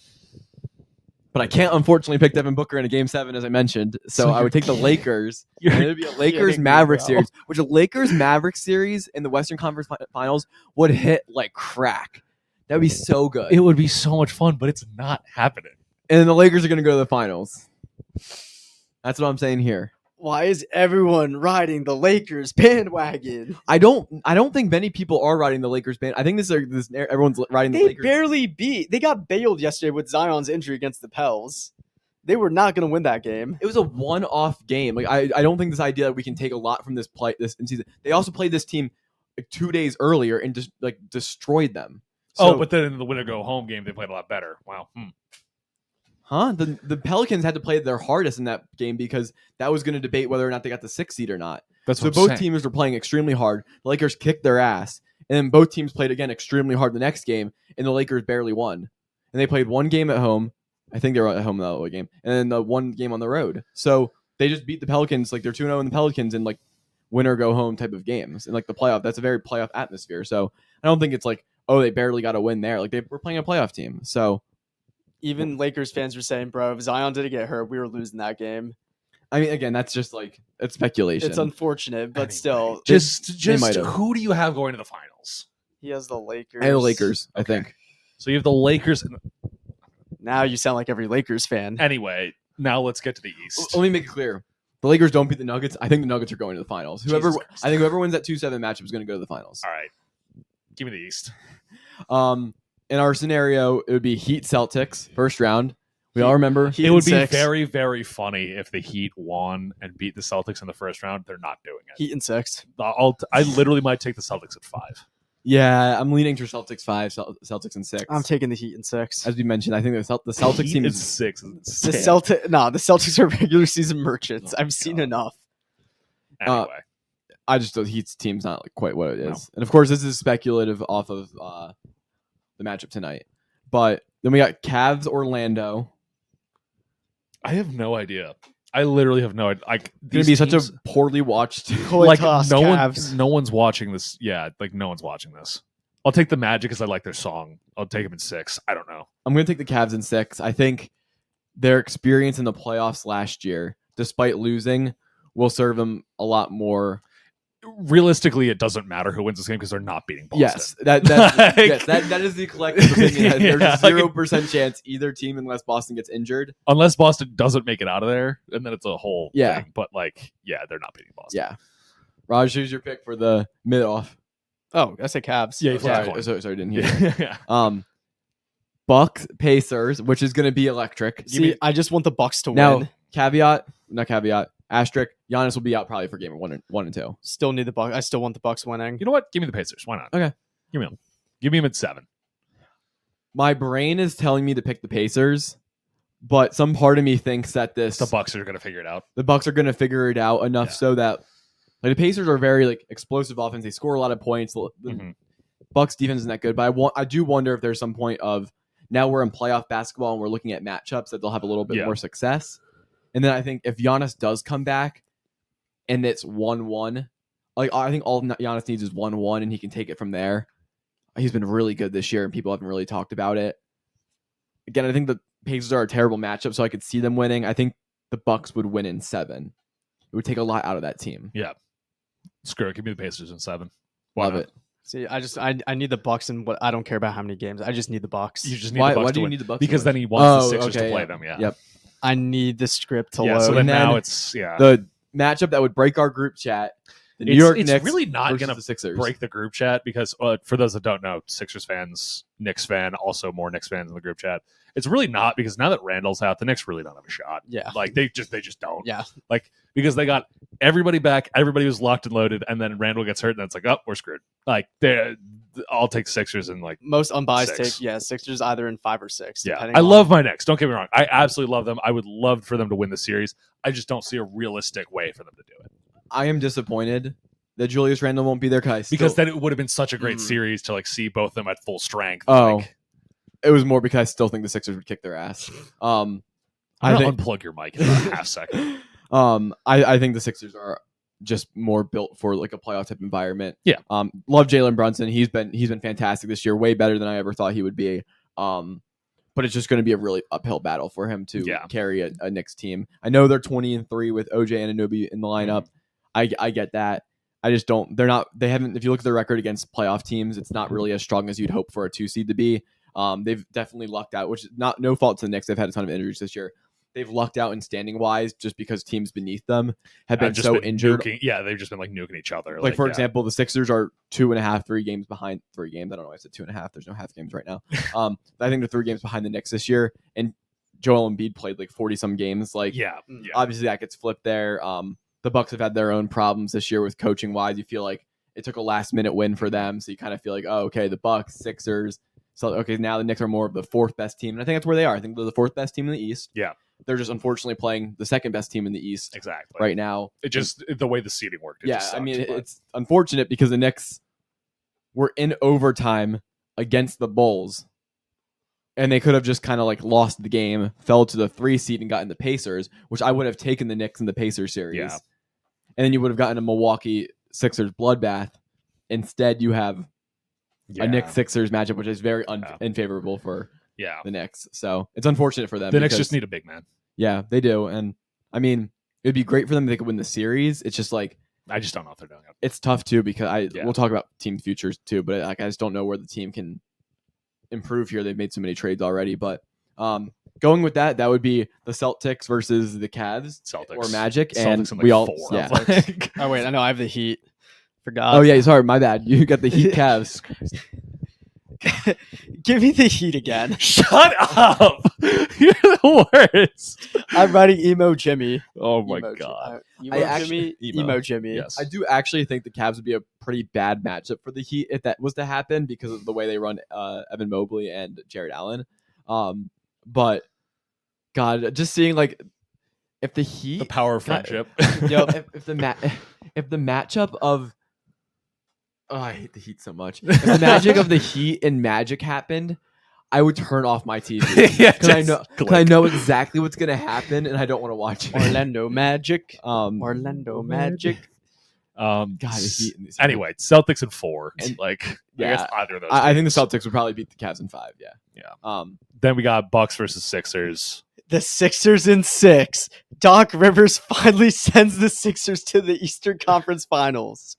But I can't unfortunately pick Devin Booker in a game 7, as I mentioned. So I would take the Lakers. And it would be a Lakers Mavericks series, which a Lakers Mavericks series in the Western Conference Finals would hit like crack. That would be so good. It would be so much fun, but it's not happening. And then the Lakers are going to go to the finals. That's what I'm saying here. Why is everyone riding the Lakers bandwagon? I don't think many people are riding the Lakers band. I think everyone's riding the They Lakers. barely beat. They got bailed yesterday with Zion's injury against the Pels. They were not going to win that game. It was a one-off game. Like I don't think this idea that we can take a lot from this in season. They also played this team like 2 days earlier and just like destroyed them. So, but then in the winner go home game, they played a lot better. Wow. the Pelicans had to play their hardest in that game because that was going to debate whether or not they got the 6th seed or not. That's So what I'm both saying. teams were playing extremely hard. The Lakers kicked their ass, and then both teams played again extremely hard the next game, and the Lakers barely won. And they played one game at home. I think they were at home in that game, and then the one game on the road. So they just beat the Pelicans. Like they're 2-0 in the Pelicans in like win or go home type of games. And like the playoff, that's a very playoff atmosphere. So I don't think it's like, oh, they barely got a win there. Like they were playing a playoff team. So Even Lakers fans were saying, bro, if Zion didn't get hurt, we were losing that game. I mean, again, that's just like it's speculation. It's unfortunate, but Anyway, still. just might have. who do you have going to the finals? He has the Lakers. and the Lakers, I think. So you have the Lakers. Now you sound like every Lakers fan. Anyway, now let's get to the East. Let me make it clear. The Lakers don't beat the Nuggets. I think the Nuggets are going to the finals. Jesus Christ. I think whoever wins that 2-7 matchup is going to go to the finals. All right, give me the East. In our scenario, it would be Heat Celtics first round. We all remember. Heat It would in be 6. very, very funny if the Heat won and beat the Celtics in the first round. They're not doing it. Heat in 6. I literally might take the Celtics at 5. Yeah, I'm leaning to Celtics 5, Celtics in 6. I'm taking the Heat in 6. As we mentioned, I think the Celtics Heat team is is 6. The the Celtics are regular season merchants. Oh my I've seen God. enough. Anyway, I just the Heat's team's not like quite what it is. No. And of course, this is speculative off of the matchup tonight. But then we got Cavs Orlando. I have no idea. I literally have no idea. Like, It's gonna be such a poorly watched. like toss, Cavs. no one's watching this. Yeah, like no one's watching this. I'll take the Magic because I like their song. I'll take them in 6. I don't know. I'm gonna take the Cavs in 6. I think their experience in the playoffs last year, despite losing, will serve them a lot more. Realistically, it doesn't matter who wins this game because they're not beating Boston. Yes, that is the collective opinion. There's Yeah, a 0% chance either team, unless Boston gets injured. Unless Boston doesn't make it out of there, and then it's a whole Yeah. thing. But like, yeah, they're not beating Boston. Yeah. Raj, who's your pick for the mid off? Oh, I said Cavs. Yeah, you flipped a Sorry, coin. sorry, didn't hear. Yeah. Bucks Pacers, which is going to be electric. See, I just want the Bucks to Now, win. asterisk. Giannis will be out probably for game 1 and 2. Still need the Bucks. I still want the Bucks winning. You know what? Give me the Pacers. Why not? Okay. Give me them at 7. My brain is telling me to pick the Pacers, but some part of me thinks that The Bucks are going to figure it out. the Bucks are going to figure it out enough Yeah. so that Like the Pacers are very like explosive offense. They score a lot of points. The Bucks defense isn't that good, but I do wonder if there's some point of now we're in playoff basketball and we're looking at matchups that they'll have a little bit more success. And then I think if Giannis does come back and it's 1-1, like I think all Giannis needs is 1-1 and he can take it from there. He's been really good this year and people haven't really talked about it. Again, I think the Pacers are a terrible matchup, so I could see them winning. I think the Bucks would win in 7. It would take a lot out of that team. Yeah. Screw it. Give me the Pacers in 7. Love it. See, I need the Bucks, and I don't care about how many games. I just need the Bucks. You just need the Bucks why to do you win. need the Bucks? Because to then win? he wants the Sixers to play them. Yeah. Yep. I need the script to Yeah. load. So then And then now it's the matchup that would break our group chat. The New York it's Knicks really not versus going to the Sixers. break the group chat because for those that don't know, Sixers fans, Knicks fan, also more Knicks fans in the group chat. It's really not because now that Randall's out, the Knicks really don't have a shot. Yeah. Like they just don't. Yeah. Like because they got everybody back, everybody was locked and loaded, and then Randall gets hurt, and it's like, oh, we're screwed. Like I'll take Sixers in like Most unbiased 6. take, yeah, Sixers either in 5 or 6. Yeah, depending I on- love my Knicks. Don't get me wrong. I absolutely love them. I would love for them to win the series. I just don't see a realistic way for them to do it. I am disappointed that Julius Randle won't be there Because then it would have been such a great series to like see both of them at full strength. Oh. Like, it was more because I still think the Sixers would kick their ass. I'm I gonna think unplug your mic in about a half second. I think the Sixers are just more built for like a playoff type environment. Yeah. Love Jalen Brunson. He's been fantastic this year, way better than I ever thought he would be. But it's just going to be a really uphill battle for him to carry a Knicks team. I know they're 20-3 with OJ Anunoby in the lineup. I get that. I just don't. They haven't. If you look at their record against playoff teams, it's not really as strong as you'd hope for a 2 seed to be. They've definitely lucked out, which is no fault to the Knicks. They've had a ton of injuries this year. They've lucked out in standing wise just because teams beneath them have been so injured. They've just been like nuking each other. Like for example, the Sixers are 2.5, 3 games behind. 3 games. I don't know why I said 2.5. There's no half games right now. I think they're 3 games behind the Knicks this year. And Joel Embiid played like 40 some games. Like obviously that gets flipped there. The Bucks have had their own problems this year with coaching wise. You feel like it took a last minute win for them, so you kind of feel like, oh, okay, the Bucks, Sixers. So okay, now the Knicks are more of the 4th best team, and I think that's where they are. I think they're the 4th best team in the East. Yeah, they're just unfortunately playing the 2nd best team in the East exactly right now. It just the way the seeding worked. I mean, it's unfortunate because the Knicks were in overtime against the Bulls, and they could have just kind of like lost the game, fell to the 3 seed, and gotten the Pacers, which I would have taken the Knicks in the Pacers series. Yeah. And then you would have gotten a Milwaukee Sixers bloodbath. Instead, you have a Knicks Sixers matchup, which is very unfavorable for the Knicks. So it's unfortunate for them. The Knicks just need a big man. Yeah, they do. And I mean, it'd be great for them if they could win the series. It's just like I just don't know if they're doing it. It's tough too because we'll talk about team futures too, but like I just don't know where the team can improve here. They've made so many trades already, but going with that would be the Celtics versus the Cavs or Magic, and Celtics we all 4. yeah. Oh wait, I know I have the Heat. Forgot. Oh yeah, sorry, my bad. You got the Heat Cavs. Give me the Heat again. Shut up! You're the worst. I'm writing emo Jimmy. Oh my Emo god! Emo Jimmy. Yes. I do actually think the Cavs would be a pretty bad matchup for the Heat if that was to happen because of the way they run Evan Mobley and Jared Allen. But God, just seeing like if the Heat, the power of friendship. If the matchup of I hate the Heat so much. If the magic of the Heat and Magic happened, I would turn off my TV because I know exactly what's gonna happen, and I don't want to watch it. Orlando Magic. Orlando Magic. God, the Heat in these Anyway, Celtics in 4. And- I guess either of those. I think the games. Celtics would probably beat the Cavs in 5. Yeah. Then we got Bucks versus Sixers. The Sixers in 6. Doc Rivers finally sends the Sixers to the Eastern Conference Finals.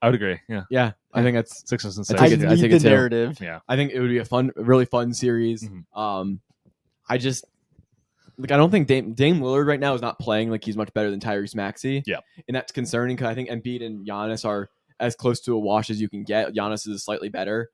I would agree. Yeah. Yeah, I think that's Sixers and I 6. I think need it the too. narrative. Yeah. I think it would be a really fun series. Mhm. I just I don't think Dame Lillard right now is not playing like he's much better than Tyrese Maxey. Yeah. And that's concerning because I think Embiid and Giannis are as close to a wash as you can get. Giannis is slightly better.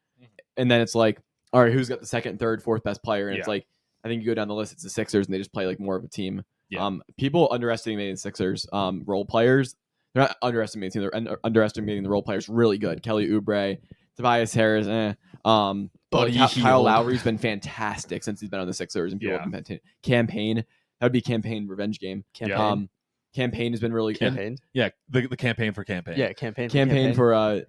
And then it's like, all right, who's got the 2nd, 3rd, 4th best player? And it's like, I think you go down the list, it's the Sixers, and they just play like more of a team. Yeah. People underestimating the Sixers role players. They're not underestimating the team, they're underestimating the role players really good. Kelly Oubre, Tobias Harris, Buddy Kyle Hield. Lowry's been fantastic since he's been on the Sixers, and people have been campaign. That would be campaign revenge game. Campaign. campaign has been really good. Campaign. Yeah, the campaign for campaign. Yeah, campaign. Campaign for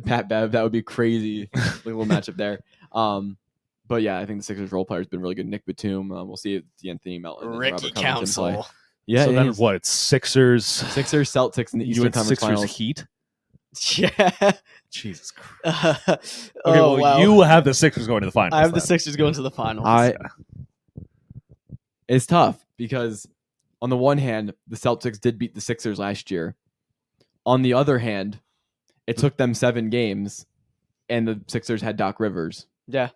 Pat Bev. That would be crazy. Little matchup there. But yeah, I think the Sixers role player has been really good. Nick Batum. We'll see if the Anthony Melton and Ricky Robert Covington play. Council. Yeah, So it then is. what? It's Sixers. Sixers, Celtics in the You Eastern had Conference Sixers Finals. Heat. Yeah. Jesus Christ. Okay, well, wow. you have the Sixers going to the finals. I have the then. Sixers going to the finals. It's tough because on the one hand, the Celtics did beat the Sixers last year. On the other hand, it took them 7 games, and the Sixers had Doc Rivers. Yeah.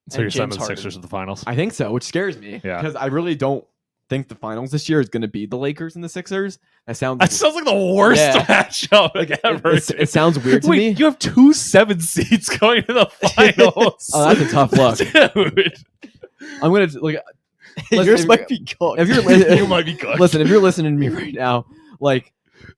So you're And sending James the Harden. Sixers to the finals. I think so, which scares me. Yeah. Because I really don't think the finals this year is going to be the Lakers and the Sixers. That sounds That sounds like the worst Yeah. matchup ever. it sounds weird to Wait, me. you have 2 7 seeds going to the finals. Oh, that's a tough look. Dude. I'm going to look. Yours if- might be good. If you're You might be good. listen, if you're listening to me right now, like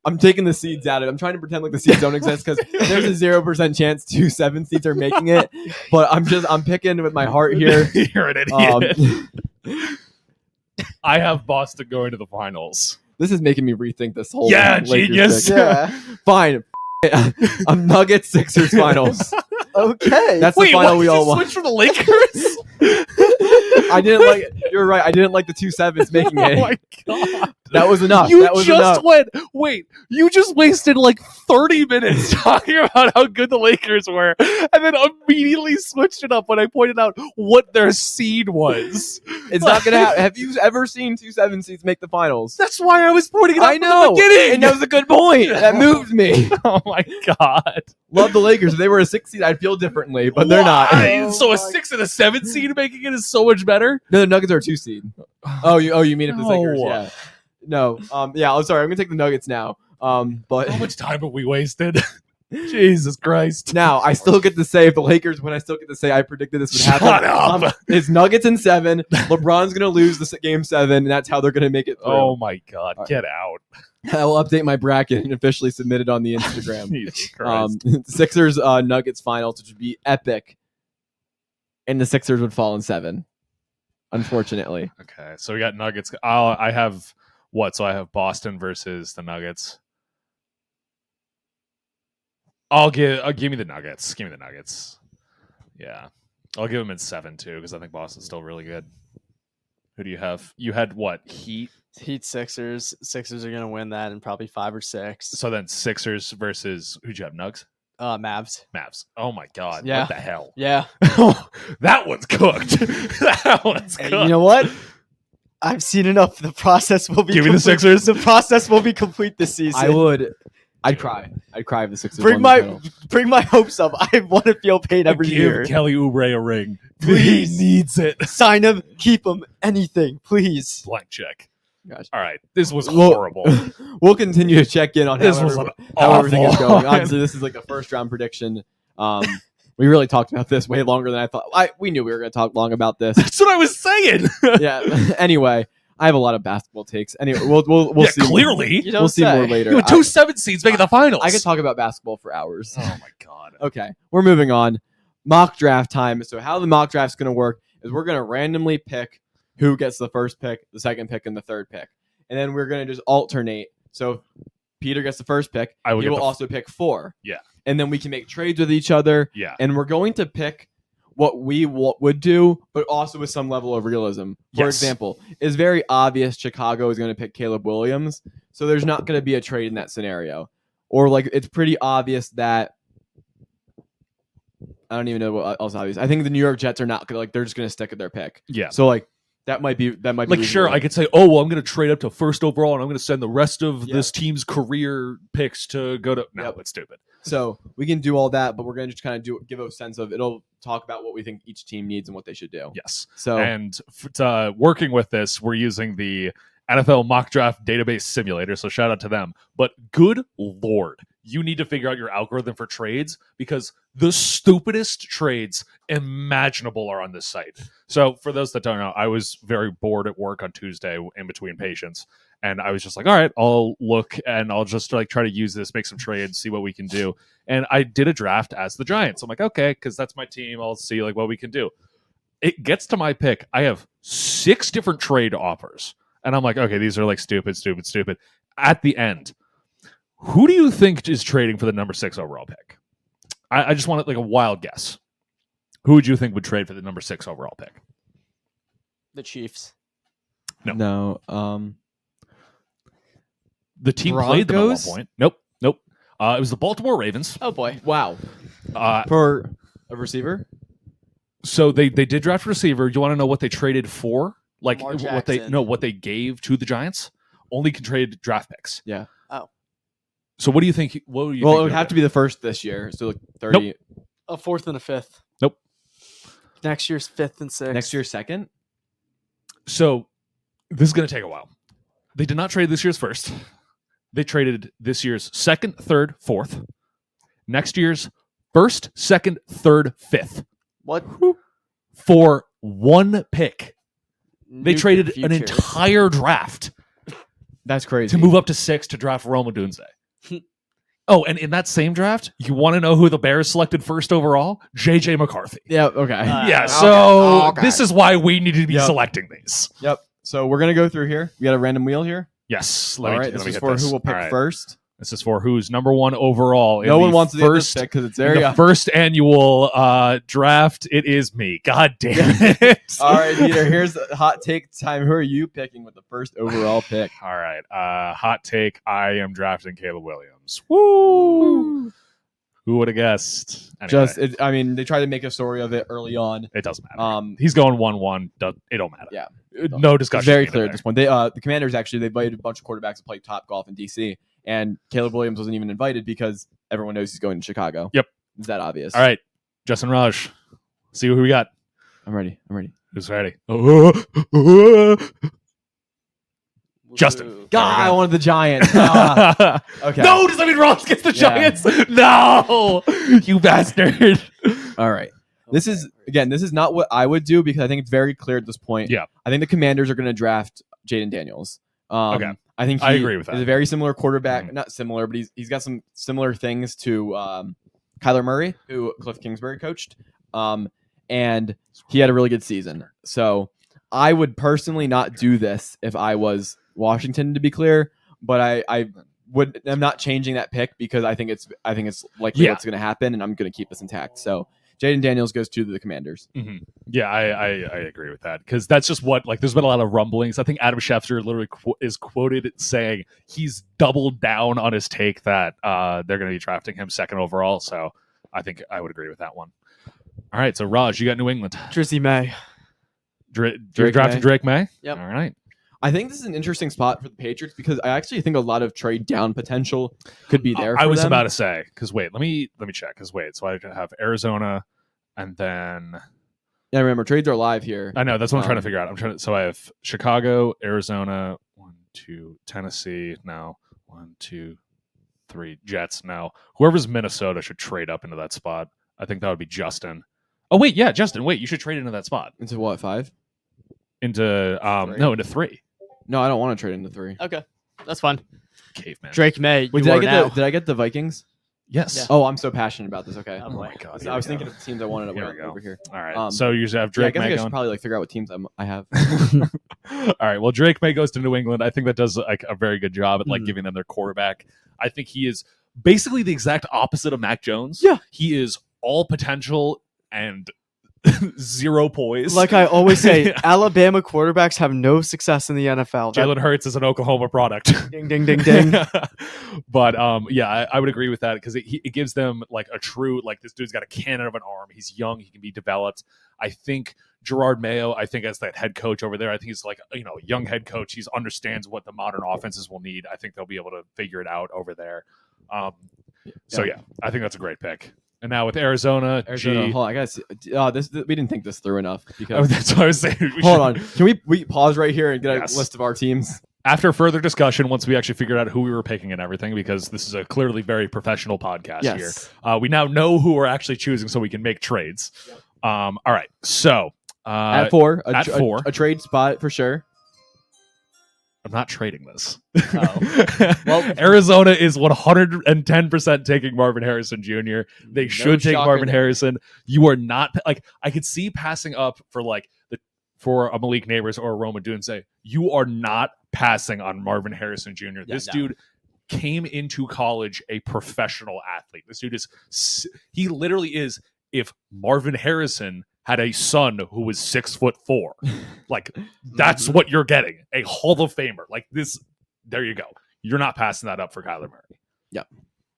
I'm taking the seeds out of it. I'm trying to pretend like the seeds don't exist because there's a 0% chance 2 7 seeds are making it. But I'm picking with my heart here. You're an idiot. Um, I have Boston going to the finals. this is making me rethink this whole Yeah, Lakers genius. pick. Yeah. Fine. I'm Nuggets Sixers finals. Okay. That's Wait, the final what? we Did all you want. switch for the Lakers? I didn't like. You're right. I didn't like the 2 7s making Oh it. my god. That was enough. You that was just enough. went. Wait, you just wasted like 30 minutes talking about how good the Lakers were, and then immediately switched it up when I pointed out what their seed was. It's not gonna happen. Have you ever seen 2 7 seeds make the finals? That's why I was pointing it out I from know. the beginning. And that was a good point. That moved me. Oh my god. Love the Lakers. If they were a 6 seed, I'd feel differently, but they're not. Why? Oh So a my- 6 and a 7 seed making it is so much better. No, the Nuggets are a 2 seed. Oh, you mean if the Lakers? No. Yeah. No. Yeah. I'm sorry. I'm gonna take the Nuggets now. But How much time have we wasted? Jesus Christ. now I still get to say if the Lakers win, I still get to say I predicted this would Shut happen. up. It's Nuggets in 7. LeBron's gonna lose the game 7, and that's how they're gonna make it through. Oh my god. Get out. I will update my bracket and officially submit it on the Instagram. Jesus Christ. Sixers Nuggets finals, which would be epic, and the Sixers would fall in 7. Unfortunately, Okay, so we got Nuggets. I have what? So I have Boston versus the Nuggets. Give me the Nuggets. Give me the Nuggets. Yeah, I'll give them in 7 too because I think Boston's still really good. Who do you have? You had what? Heat. Heat Sixers. Sixers are gonna win that in probably 5 or 6. So then Sixers versus who'd you have? Nugs. Mavs. Mavs. Oh my god. Yeah. What the hell? Yeah. That one's cooked. That one's Hey, cooked. you know what? I've seen enough. The process will be. Give me the complete- Sixers. The process will be complete this season. I would. I'd cry. I'd cry if the Sixers bring won the my title. bring my hopes up. I want to feel pain every Give year. Kelly Oubre a ring. Please. He needs it. Sign him. Keep him. Anything, please. Blank check. Gosh. All right. This was Well, horrible. We'll continue to check in on This how, was every- an how everything is awful going. one. Obviously, this is like a first round prediction. We really talked about this way longer than I thought. We knew we were going to talk long about this. That's what I was saying. Yeah. Anyway, I have a lot of basketball takes. Anyway, we'll Yeah, see. clearly. You don't We'll see say. more later. You had 2 7 seeds making the finals. I could talk about basketball for hours. Oh my god. Okay, we're moving on. Mock draft time. So how the mock draft's going to work is we're going to randomly pick who gets the first pick, the second pick, and the third pick. And then we're going to just alternate. So if Peter gets the first pick, I will he get will the- also pick 4. Yeah. And then we can make trades with each other. Yeah. And we're going to pick what we would do, but also with some level of realism. For Yes. example, it's very obvious Chicago is going to pick Caleb Williams. So there's not going to be a trade in that scenario. Or like it's pretty obvious that I don't even know what else obvious. I think the New York Jets are not gonna they're just gonna stick at their pick. Yeah. So like that might be Like, sure, reasonable. I could say, oh, well, I'm going to trade up to first overall, and I'm going to send the rest of Yeah. this team's career picks to go to. No, Yep. it's stupid. So we can do all that, but we're gonna just kind of give a sense of it'll talk about what we think each team needs and what they should do. Yes. So And working with this, we're using the NFL mock draft database simulator. So shout out to them. But good Lord, you need to figure out your algorithm for trades because the stupidest trades imaginable are on this site. So for those that don't know, I was very bored at work on Tuesday in between patients. And I was just like, all right, I'll look and I'll just like try to use this, make some trades, see what we can do. And I did a draft as the Giants. I'm like, okay, because that's my team. I'll see like what we can do. It gets to my pick. I have 6 different trade offers. And I'm like, okay, these are like stupid. at the end, who do you think is trading for the number 6 overall pick? I just want like a wild guess. Who would you think would trade for the number 6 overall pick? The Chiefs. No. The team played them at one Broncos? point. Nope. It was the Baltimore Ravens. Oh boy. Wow. Uh, For a receiver? so they did draft a receiver. You want to know what they traded for? Like Lamar what they gave to the Giants? Only can trade draft picks. Yeah. Oh. So what do you think? What do you Well, think it would have to be the first this year. So like 30. A 4th and a 5th. Nope. Next year's 5th and 6th. Next year, second? So this is going to take a while. They did not trade this year's first. They traded this year's 2nd, 3rd, 4th. Next year's 1st, 2nd, 3rd, 5th. What? For one pick. They Nuke traded your an future. entire draft That's crazy. to move up to 6 to draft Rome Odunze. Oh, and in that same draft, you want to know who the Bears selected first overall? J.J. McCarthy. Yeah, okay. Yeah, okay. so Okay. this is why we need to be Yep. selecting these. Yep. So we're going to go through here. We got a random wheel here. Yes. All right. This is get for this. who will pick All right. first. This is for who's number 1 overall. In No one the wants to get this first, pick because it's in very the first annual draft. It is me. God damn it. All right, Peter, here's the hot take time. Who are you picking with the first overall pick? All right. Hot take. I am drafting Caleb Williams. Woo! Who would have guessed? Anyway, They tried to make a story of it early on. it doesn't matter. Um, He's going 1-1. It don't matter. Yeah. No It's discussion. very needed clear there. at this point. The Commanders they invited a bunch of quarterbacks to play top golf in DC, and Caleb Williams wasn't even invited because everyone knows he's going to Chicago. Yep. It's that obvious. All right. Justin Raj. See who we got. I'm ready. Who's ready? Justin. Ooh. God, I wanted the Giants. Ah, okay. No, does that mean Ross gets the Yeah. Giants? No, you bastard. All right. This is not what I would do because I think it's very clear at this point. Yeah. I think the Commanders are going to draft Jaden Daniels. Okay. I think I agree with that. He's a very similar quarterback. Mhm. Not similar, but he's got some similar things to Kyler Murray, who Cliff Kingsbury coached. And he had a really good season. So I would personally not do this if I was Washington, to be clear. But I'm not changing that pick because I think it's likely Yeah. what's going to happen, and I'm going to keep this intact. So Jaden Daniels goes to the Commanders. Mhm. Yeah, I agree with that because that's just what there's been a lot of rumblings. I think Adam Schefter literally is quoted saying he's doubled down on his take that they're going to be drafting him 2nd overall. So I think I would agree with that one. All right, so Raj, you got New England. Drizzy May. You're Drake drafting May. Drake May. Yep. All right. I think this is an interesting spot for the Patriots because I actually think a lot of trade down potential could be there. I for was them. about to say because let me check because so I have Arizona and then Yeah, remember trades are live here. I know that's what I'm trying to Um, figure out. So I have Chicago, Arizona, 1, 2, Tennessee. No, 1, 2, 3 Jets. No, whoever's Minnesota should trade up into that spot. I think that would be Justin. Oh wait, yeah, Justin. Wait, you should trade into that spot Into what, 5? into Three. no into 3. No, I don't want to trade into 3. Okay, that's fine. Caveman. Drake May. Wait, you are did now. I get the Vikings? Yeah. Oh, I'm so passionate about this. Okay. Oh, Oh boy. my god. I was thinking of the teams I wanted Here we go. over here. All right. Um, So you have Yeah, I Drake guess May I should going. probably figure out what teams I have. All right. Well, Drake May goes to New England. I think that does a very good job at Mhm. giving them their quarterback. I think he is basically the exact opposite of Mac Jones. Yeah. He is all potential and zero poise. Like I always say, Alabama quarterbacks have no success in the NFL. That- Jalen Hurts is an Oklahoma product. ding, ding, ding, ding. But yeah, I would agree with that because it gives them a true this dude's got a cannon of an arm. He's young. He can be developed. I think Gerard Mayo, as that head coach over there, I think he's a young head coach. He understands what the modern offenses will need. I think they'll be able to figure it out over there. So yeah, I think that's a great pick. And now with Arizona, Hold on, I guys. We didn't think this through enough Oh, because. that's what I was saying. We Hold should- on, can we pause right here and get Yes. a list of our teams? After further discussion, once we actually figured out who we were picking and everything, because this is a clearly very professional podcast Yes. here, we now know who we're actually choosing, so we can make trades. All right, so At 4, at 4. a trade spot for sure. I'm not trading this. Oh. Well- Arizona is 110% taking Marvin Harrison Jr. They should take shocker Marvin there. Harrison. You are not I could see passing up for the for a Malik Neighbors or a Roma Dunze, you are not passing on Marvin Harrison Jr. This dude came into college a professional athlete. This dude he literally is. If Marvin Harrison had a son who was 6'4", like that's what you're getting, a Hall of Famer. Like this, there you go. You're not passing that up for Kyler Murray. Yep,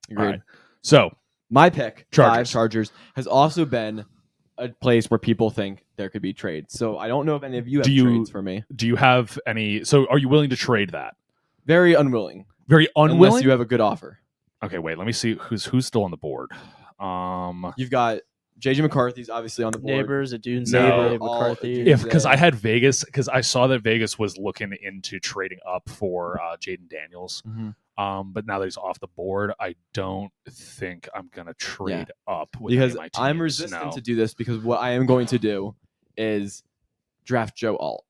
agreed. Right. So my pick, Chargers. Chargers, has also been a place where people think there could be trades. So I don't know if any of you have trades for me. Do you have any? So are you willing to trade that? Very unwilling. Very unwilling. Unless you have a good offer. Okay, wait. Let me see who's still on the board. You've got JJ McCarthy's obviously on the board. Neighbors, Adunze, No. McCarthy. Because I had Vegas, because I saw that Vegas was looking into trading up for Jaden Daniels. Mm-hmm. But now that he's off the board, I don't think I'm gonna trade up with because any of my teams. I'm resistant to do this because what I am going to do is draft Joe Alt.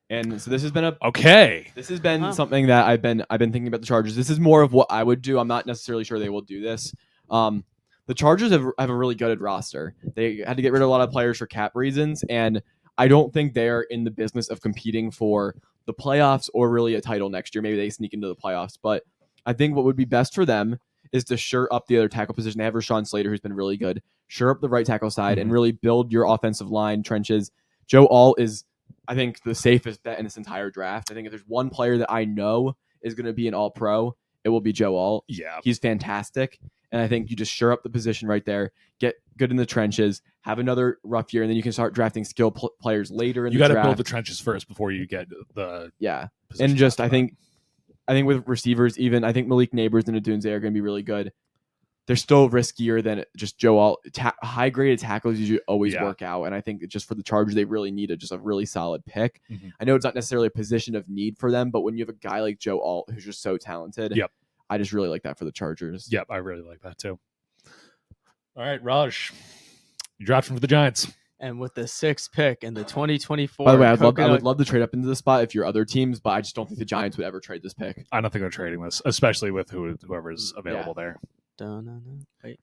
And so this has been something that I've been thinking about the Chargers. This is more of what I would do. I'm not necessarily sure they will do this. The Chargers have a really gutted roster. They had to get rid of a lot of players for cap reasons, and I don't think they're in the business of competing for the playoffs or really a title next year. Maybe they sneak into the playoffs, but I think what would be best for them is to shore up the other tackle position. They have Rashawn Slater, who's been really good. Shore up the right tackle side and really build your offensive line trenches. Joe Alt is, I think, the safest bet in this entire draft. I think if there's one player that I know is going to be an all-pro, it will be Joe Alt. Yeah. He's fantastic. And I think you just shore up the position right there, get good in the trenches, have another rough year, and then you can start drafting skill players later in the draft. You got to build the trenches first before you get the And just I think with receivers, even I think Malik Neighbors and Adunze are going to be really good. They're still riskier than just Joe Alt. High graded tackles usually always work out, and I think just for the Chargers, they really need just a really solid pick. Mm-hmm. I know it's not necessarily a position of need for them, but when you have a guy like Joe Alt who's just so talented, I just really like that for the Chargers. Yep, I really like that too. All right, Raj, you drafting for the Giants. And with the 6th pick in the 2024. By the way, I would love to trade up into the spot if you're other teams, but I just don't think the Giants would ever trade this pick. I don't think they're trading this, especially with whoever's available there. Wait.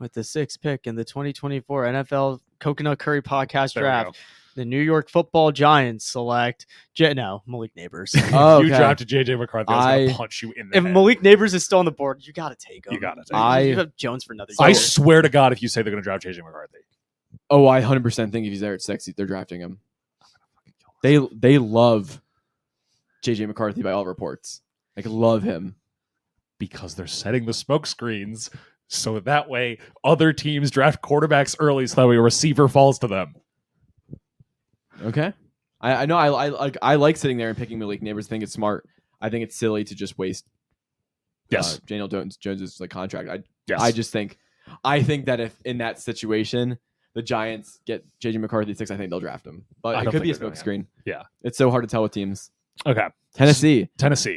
With the 6th pick in the 2024 NFL Coconut Curry Podcast Draft, the New York Football Giants select Malik Neighbors. Oh, you drafted JJ McCarthy. I was going to punch you in the head. If Malik Neighbors is still on the board, you got to take him. You got to take him. You have Jones for another year. I swear to God, if you say they're going to draft JJ McCarthy. Oh, I 100% think if he's there at 6, they're drafting him. They love JJ McCarthy by all reports. Like, love him. Because they're setting the smoke screens so that way other teams draft quarterbacks early so that way a receiver falls to them. Okay. I know I like sitting there and picking Malik Neighbors. I think it's smart. I think it's silly to just waste Daniel Jones's contract. I think that if in that situation the Giants get JJ McCarthy at 6, I think they'll draft him. But it could be a smoke screen. Yeah. It's so hard to tell with teams. Okay. Tennessee.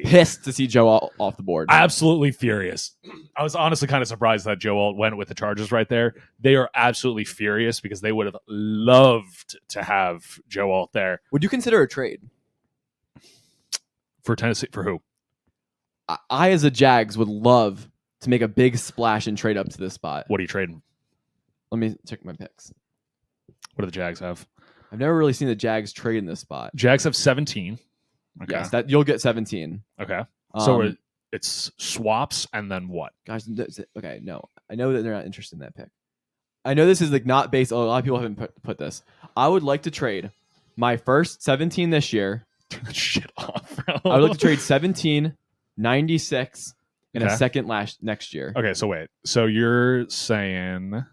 Pissed to see Joe Alt off the board. Absolutely furious. I was honestly kind of surprised that Joe Alt went with the Chargers right there. They are absolutely furious because they would have loved to have Joe Alt there. Would you consider a trade? For Tennessee? For who? I as a Jags, would love to make a big splash and trade up to this spot. What are you trading? Let me check my picks. What do the Jags have? I've never really seen the Jags trade in this spot. Jags have 17. Okay. Yes, that you'll get 17. Okay. So it's swaps and then what? Guys, okay, no. I know that they're not interested in that pick. I know this is not based. A lot of people haven't put this. I would like to trade my first 17 this year. Turn that shit off, bro. I would like to trade 17, 96, and a second next year. Okay, so wait. So you're saying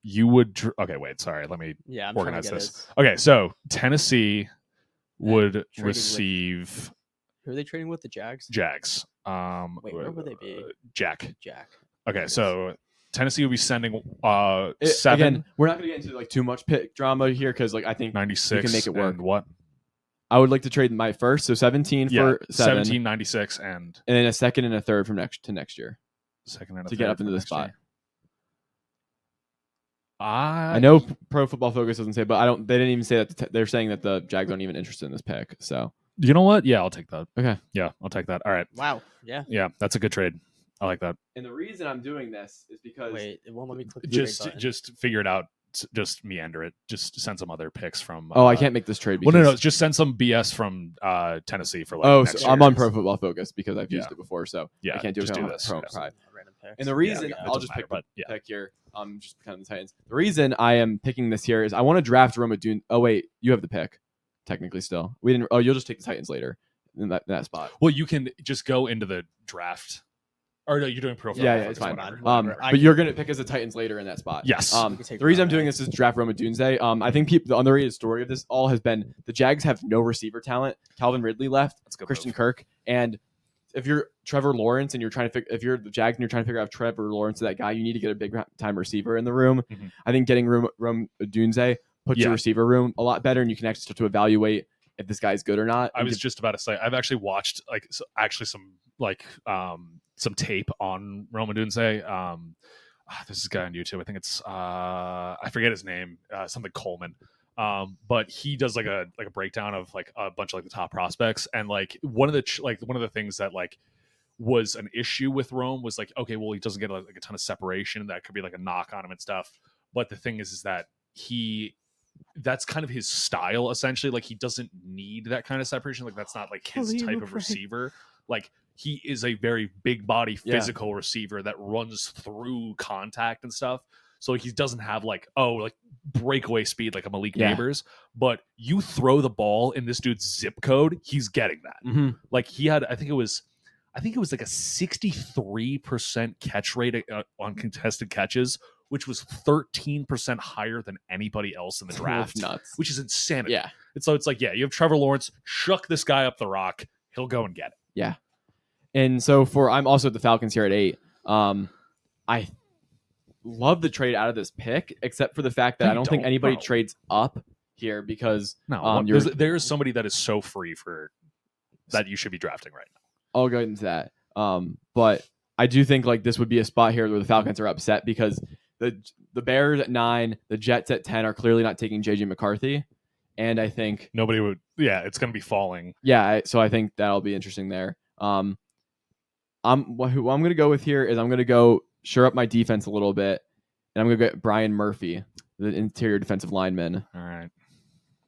you would... okay, wait. Sorry. Let me organize this. Okay, so Tennessee would receive... Who are they trading with? The Jags? Jags. Wait, where would they be? Jack. Okay, Jags. so Tennessee will be sending 7. Again, we're not going to get into too much pick drama here because I think 96 we can make it work. And what? I would like to trade my first, so 17 for 7. 17, 96, and then a second and a third from next year. Second and a to third get up into the next spot. year. I know Pro Football Focus doesn't say, but they didn't even say that. They're saying that the Jags aren't even interested in this pick. So you know what? Yeah, I'll take that. Okay. Yeah, I'll take that. All right. Wow. Yeah. Yeah, that's a good trade. I like that. And the reason I'm doing this is because it won't let me click. Just figure it out just meander it. Just send some other picks from. I can't make this trade. Well, Because, no. Just send some BS from Tennessee for like. Oh, next so I'm year. on Pro Football Focus because I've used Yeah. it before, so Yeah, I can't do just it. do on this. Pro Yeah. Pride. Random picks. And the reason it I'll doesn't just matter, pick but the yeah. pick here. Just kind of the Titans. The reason I am picking this here is I want to draft Roma Dune. Oh wait, you have the pick. Technically, still we didn't. Oh, you'll just take the Titans later in that spot. Well, you can just go into the draft. Or no, you're doing Pro Football Yeah, Focus, it's fine. whatever. But you're gonna pick as the Titans later in that spot. Yes. can take The reason I'm Roma. doing this is draft Roma Dunze. I think the underrated story of this all has been the Jags have no receiver talent. Calvin Ridley left, That's a good Christian move. Kirk, and if you're Trevor Lawrence and you're trying to if you're the Jags and you're trying to figure out if Trevor Lawrence is that guy, you need to get a big time receiver in the room. Mhm. I think getting Roma Dunze puts Yeah. your receiver room a lot better, and you can actually start to evaluate if this guy's good or not. I was just about to say I've actually watched some tape on Roma Dunze. This is a guy on YouTube. I think it's I forget his name, something Coleman. But he does like a breakdown of like a bunch of like the top prospects, and like one of the things that like was an issue with Rome was like, okay, well, he doesn't get like a ton of separation. That could be like a knock on him and stuff. But the thing is that that's kind of his style essentially. Like he doesn't need that kind of separation. Like that's not like his type of receiver. Like he is a very big body physical receiver that runs through contact and stuff. So like, he doesn't have like breakaway speed like a Malik Neighbors, but you throw the ball in this dude's zip code, he's getting that. Mm-hmm. Like he had, I think it was like a 63% catch rate on contested catches, which was 13% higher than anybody else in the draft, nuts. which is insanity. Yeah. And so it's like, yeah, you have Trevor Lawrence, shuck this guy up the rock, he'll go and get it. Yeah. And so I'm also at the Falcons here at 8. I love the trade out of this pick, except for the fact that No, I you don't think don't. anybody No. trades up here because No, there's somebody that is so free for that you should be drafting right now. I'll go into that. But I do think like this would be a spot here where the Falcons are upset because the Bears at 9, the Jets at 10 are clearly not taking JJ McCarthy, and I think Nobody would. Yeah, it's going to be falling. yeah. So I think that'll be interesting there. Who I'm going to go with here is I'm going to go shore up my defense a little bit, and I'm going to get Brian Murphy, the interior defensive lineman All right,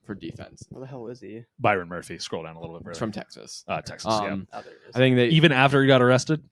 for defense. Where the hell is he? Byron Murphy. Scroll down a little bit further. It's from Texas. Texas. Yeah. Oh, there he is. I think they. Even after he got arrested,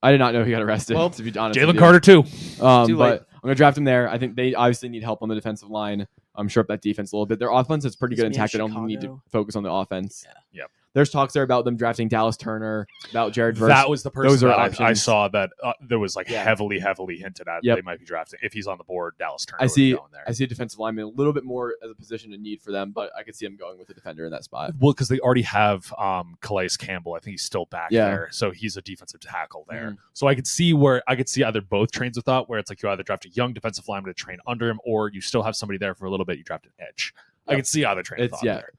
I did not know he got arrested. Well, to be honest, with Jalen you. Carter too. Too But late. I'm going to draft him there. I think they obviously need help on the defensive line. Shore up that defense a little bit. Their offense is pretty Is good he in intact. I don't think we need to Chicago? focus on the offense. Yeah. Yep. There's talks there about them drafting Dallas Turner, about Jared Verse. That was the person Those are that I options. saw that there was like Yeah. heavily hinted at. Yep. They might be drafting if he's on the board. Dallas Turner. I would be see. going there. I see a defensive lineman a little bit more as a position of need for them, but I could see them going with a defender in that spot. Well, because they already have Calais Campbell. I think he's still back Yeah. there, so he's a defensive tackle there. Mhm. So I could see either both trains of thought, where it's like you either draft a young defensive lineman to train under him, or you still have somebody there for a little bit. You draft an edge. I Yep. could see either train of It's- thought yeah. there.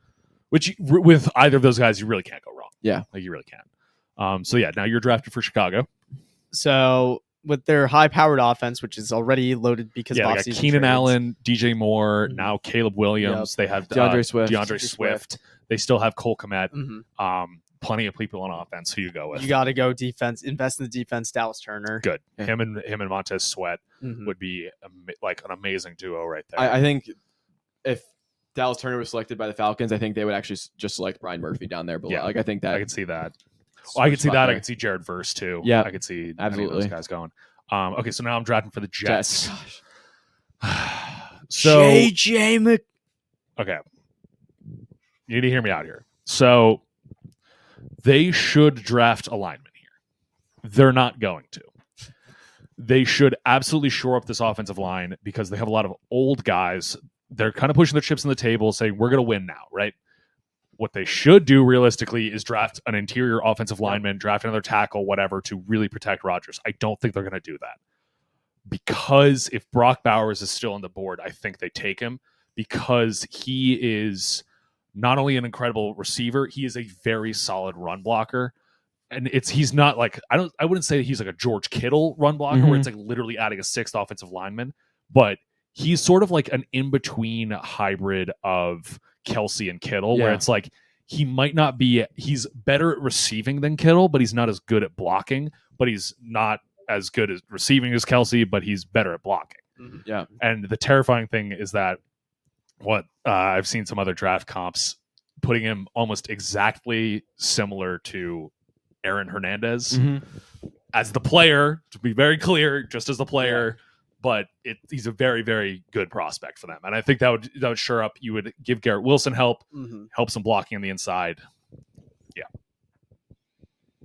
Which with either of those guys, you really can't go wrong. Yeah. like you really can't. So yeah, now you're drafted for Chicago. So with their high-powered offense, which is already loaded because Yeah, of they got off-season Keenan trades. Allen, DJ Moore, Mhm. now Caleb Williams. They have DeAndre Swift. DeAndre Swift. They still have Cole Kmet. Mhm. Plenty of people on offense. Who you go with? You got to go defense. Invest in the defense. Dallas Turner. Good. Yeah. Him and Montez Sweat Mhm. would be like an amazing duo right there. I think if Dallas Turner was selected by the Falcons, I think they would actually just select Brian Murphy down there below. Yeah. Like I think that I could see that. Well, I could see spot that. I there. could see Jared Verse too. Yeah. I could see any of Absolutely. those guys going. Okay, so now I'm drafting for the Jets. Gosh. So JJ Mc. okay, you need to hear me out here. So they should draft a lineman here. They're not going to. They should absolutely shore up this offensive line because they have a lot of old guys. They're kind of pushing their chips on the table, saying we're going to win now, right? What they should do realistically is draft an interior offensive lineman, draft another tackle, whatever, to really protect Rodgers. I don't think they're going to do that. Because if Brock Bowers is still on the board, I think they take him because he is not only an incredible receiver, he is a very solid run blocker. And he's not like I wouldn't say he's like a George Kittle run blocker where it's like literally adding a sixth offensive lineman, but he's sort of like an in-between hybrid of Kelsey and Kittle, where Yeah. it's like he's better at receiving than Kittle, but he's not as good at blocking, but he's not as good at receiving as Kelsey, but he's better at blocking. Mhm. Yeah. And the terrifying thing is that I've seen some other draft comps putting him almost exactly similar to Aaron Hernandez as the player, to be very clear, just as the player. But he's a very, very good prospect for them. And I think that would shore up. You would give Garrett Wilson help, help some blocking on the inside. Yeah.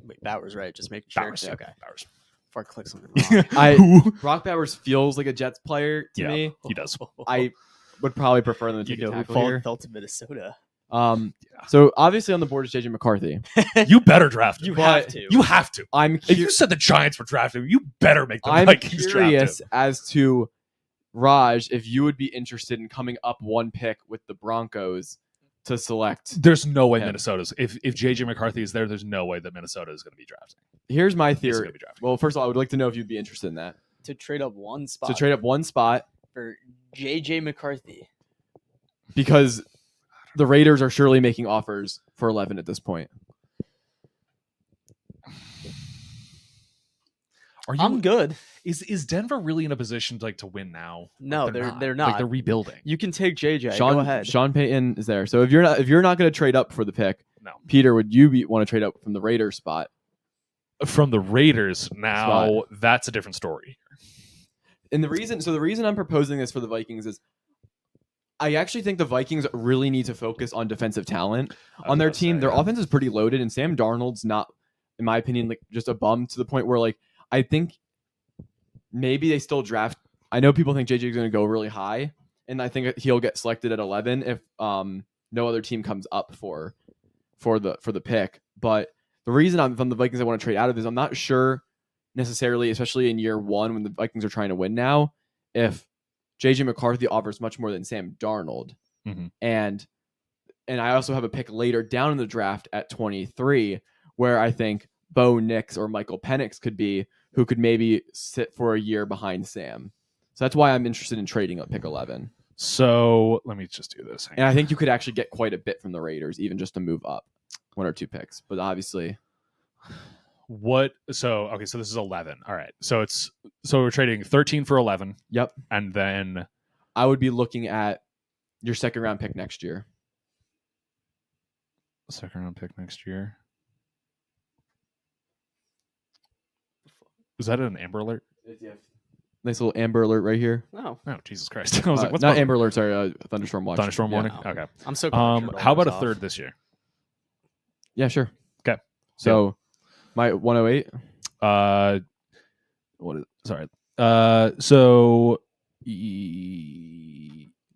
Wait, Bowers, right? Just making sure. Bowers, yeah. Okay. Bowers. Before I click something wrong. Brock Bowers feels like a Jets player to me. He does. I would probably prefer them to take a tackle here. Fell to Minnesota. So obviously on the board is JJ McCarthy. You better draft him. You have to. You have to. If you said the Giants were drafting him, you better make the Vikings draft him. I'm curious as to Raj, if you would be interested in coming up one pick with the Broncos to select. There's no way Minnesota's. If JJ McCarthy is there, there's no way that Minnesota is going to be drafting. Here's my theory. Well, first of all, I would like to know if you'd be interested in that. To trade up one spot. To trade up one spot for JJ McCarthy. Because the Raiders are surely making offers for 11 at this point. I'm good. Is Denver really in a position to win now? No, they're not. They're rebuilding. You can take JJ. Go ahead. Sean Payton is there. So if you're not going to trade up for the pick, no. Peter, would you want to trade up from the Raiders spot? From the Raiders now, that's a different story. And the reason I'm proposing this for the Vikings is I actually think the Vikings really need to focus on defensive talent on their team. Their offense is pretty loaded, and Sam Darnold's not, in my opinion, just a bum to the point where I think maybe they still draft. I know people think JJ is going to go really high, and I think he'll get selected at 11 if no other team comes up for the pick. But the reason I'm from the Vikings I want to trade out of is I'm not sure necessarily, especially in year one when the Vikings are trying to win now, if JJ McCarthy offers much more than Sam Darnold. Mm-hmm. And I also have a pick later down in the draft at 23 where I think Bo Nix or Michael Penix could be, who could maybe sit for a year behind Sam. So that's why I'm interested in trading up pick 11. So let me just do this. And I think you could actually get quite a bit from the Raiders, even just to move up one or two picks. But obviously... So this is 11. All right. So we're trading 13 for 11. Yep. And then I would be looking at your second round pick next year. Second round pick next year. Is that an Amber Alert? Yeah. Nice little Amber Alert right here. Oh, Jesus Christ. I was like, what's not Amber Alert, sorry, Thunderstorm Watch. Thunderstorm warning? Yeah. Okay. I'm so how about a third this year? Yeah, sure. Okay. So my 108. What is sorry. So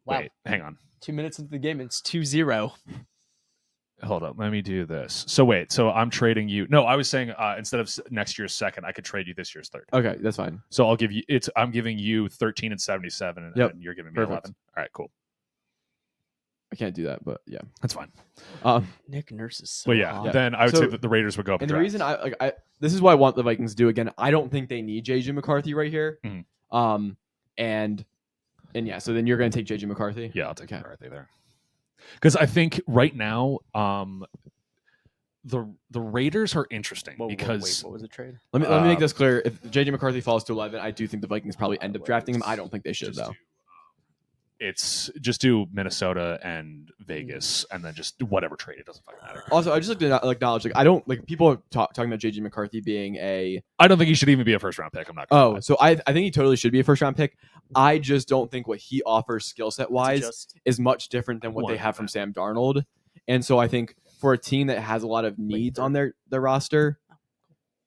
wow. Wait, hang on. 2 minutes into the game, it's 2-0. Hold up, let me do this. So I'm trading you. No, I was saying instead of next year's second, I could trade you this year's third. Okay, that's fine. So I'll give you I'm giving you 13 and 77, and you're giving me 11. All right, cool. I can't do that, but yeah, that's fine. Nick Nurse is so. Well, yeah. Then I would say that the Raiders would go up. And the reason I this is what I want the Vikings to do again. I don't think they need JJ McCarthy right here. Mm-hmm. And yeah, so then you're going to take JJ McCarthy. Yeah, I'll take McCarthy there. Because I think right now, the Raiders are interesting because wait, what was the trade? Let me make this clear. If JJ McCarthy falls to 11, I do think the Vikings probably end up drafting him. I don't think they should though. It's just do Minnesota and Vegas, and then just whatever trade. It doesn't fucking matter. Also, I just like to acknowledge, I don't like people are talking about JJ McCarthy being a. I don't think he should even be a first round pick. I'm not. Gonna lie. So I think he totally should be a first round pick. I just don't think what he offers skill set wise is much different than what they have from Sam Darnold. And so I think for a team that has a lot of needs on their roster,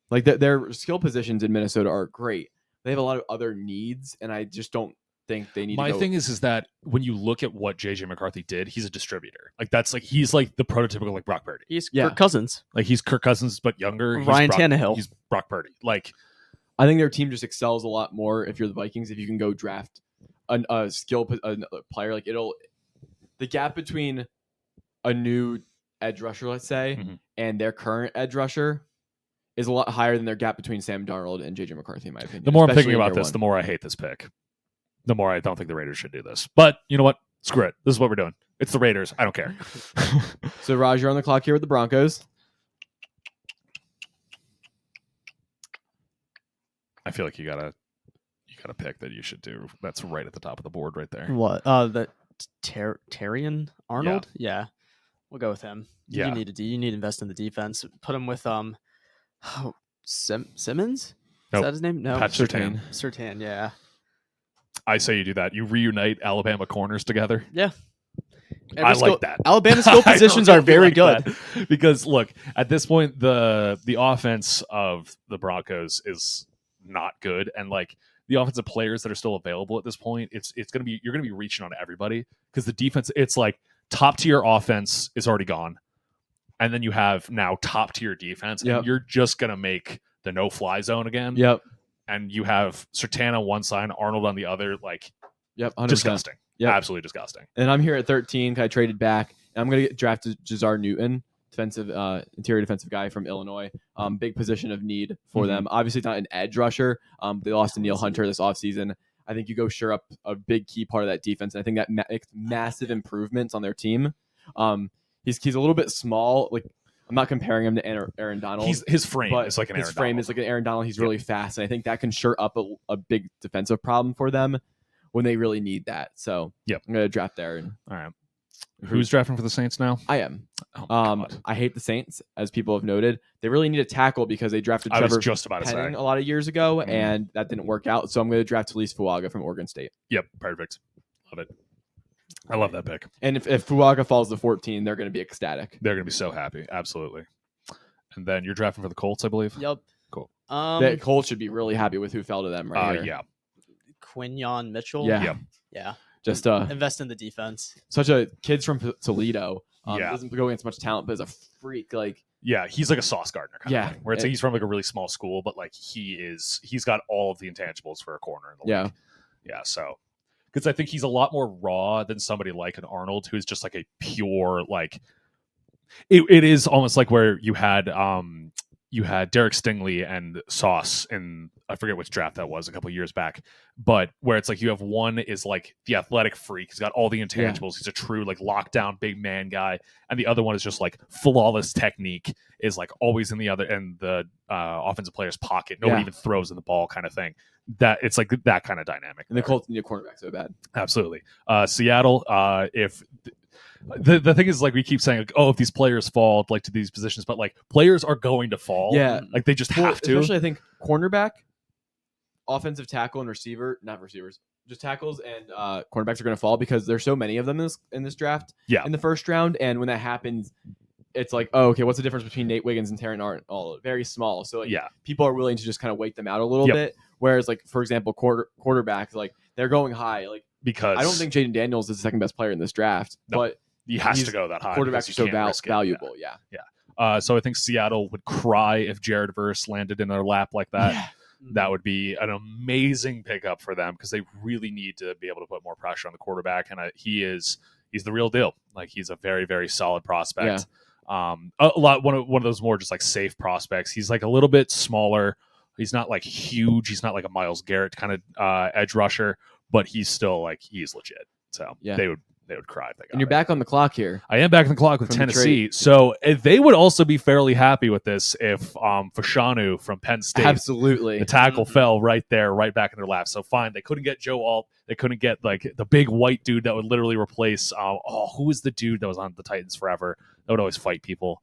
like their skill positions in Minnesota are great. They have a lot of other needs, and I just don't think they need. My thing is that when you look at what JJ McCarthy did, he's a distributor. He's like the prototypical Brock Purdy. He's Kirk Cousins. He's Kirk Cousins but younger. Ryan Tannehill. He's Brock Purdy. I think their team just excels a lot more if you're the Vikings if you can go draft a player. The gap between a new edge rusher, let's say, and their current edge rusher is a lot higher than their gap between Sam Darnold and JJ McCarthy, in my opinion. The more I'm thinking about this, the more I hate this pick. The more I don't think the Raiders should do this. But you know what? Screw it. This is what we're doing. It's the Raiders. I don't care. So, Raj, you're on the clock here with the Broncos. I feel like you gotta got a pick that you should do. That's right at the top of the board right there. What? The Terrian Arnold? Yeah. We'll go with him. Yeah. You need to invest in the defense. Put him with Simmons? Nope. Is that his name? No. Pat Surtain. Surtain, yeah. I say you do that. You reunite Alabama corners together. Yeah. I like that. Alabama's skill positions I are very like good. that. Because look, at this point, the offense of the Broncos is not good, and like the offensive players that are still available at this point, it's gonna be you're gonna be reaching on everybody because the defense, it's like top tier offense is already gone, and then you have now top tier defense, and you're just gonna make the no fly zone again. Yep. And you have Surtain on one side, Arnold on the other, like 100%. disgusting. Yep. Absolutely disgusting. And I'm here at 13. I traded back. And I'm going to get drafted Jazar Newton, interior defensive guy from Illinois. Big position of need for them. Obviously, it's not an edge rusher. They lost to Neil Hunter this offseason. I think you go shore up a big key part of that defense. And I think that makes massive improvements on their team. He's a little bit small. Like, I'm not comparing him to Aaron Donald. His frame is like an Aaron Donald. His frame is like an Aaron Donald. He's really fast. And I think that can shore up a big defensive problem for them when they really need that. So I'm going to draft there. All right. Who's drafting for the Saints now? I am. Oh I hate the Saints, as people have noted. They really need a tackle because they drafted Trevor Penning a lot of years ago, and that didn't work out. So I'm going to draft Felice Fuaga from Oregon State. Yep, perfect. Love it. I love that pick. And if Fuaga falls to 14, they're going to be ecstatic. They're going to be so happy. Absolutely. And then you're drafting for the Colts, I believe? Yep. Cool. The Colts should be really happy with who fell to them right here. Yeah. Quinyon Mitchell. Yeah. Just invest in the defense. Such a kid's from Toledo. Yeah. Doesn't go against much talent, but is a freak. Like, yeah, he's like a Sauce Gardner kind of thing. Where it's like he's from like a really small school, but like he's got all of the intangibles for a corner in the league. Yeah. So because I think he's a lot more raw than somebody like an Arnold, who's just like a pure like. It is almost like where you had Derek Stingley and Sauce in, I forget which draft that was a couple years back, but where it's like you have one is like the athletic freak, he's got all the intangibles, he's a true like lockdown big man guy, and the other one is just like flawless technique, is like always in the offensive player's pocket, nobody even throws in the ball kind of thing. That it's like that kind of dynamic. And the Colts need a cornerback so bad. Absolutely. Seattle, if the thing is, like, we keep saying, like, oh, if these players fall like to these positions, but like players are going to fall. Yeah. Like they just have to. Especially I think cornerback, offensive tackle, and not receivers, just tackles and cornerbacks are going to fall because there's so many of them in this draft. Yeah. In the first round, and when that happens, it's like, oh, okay, what's the difference between Nate Wiggins and Taron Arnold? Very small. So like, people are willing to just kind of wait them out a little bit. Whereas, like, for example, quarterbacks, like, they're going high, like, because I don't think Jaden Daniels is the second best player in this draft, but he has to go that high. Quarterbacks are so valuable. Yeah. So I think Seattle would cry if Jared Verse landed in their lap like that. Yeah. That would be an amazing pickup for them because they really need to be able to put more pressure on the quarterback, and he's the real deal. Like, he's a very, very solid prospect. Yeah. One of those more just like safe prospects. He's like a little bit smaller. He's not like huge. He's not like a Myles Garrett kind of edge rusher, but he's still like, he's legit. So they would cry if they got And you're back on the clock here. I am back on the clock with Tennessee. So they would also be fairly happy with this if Fashanu from Penn State, absolutely, the tackle fell right there, right back in their lap. So fine, they couldn't get Joe Alt. They couldn't get like the big white dude that would literally replace. Who was the dude that was on the Titans forever that would always fight people?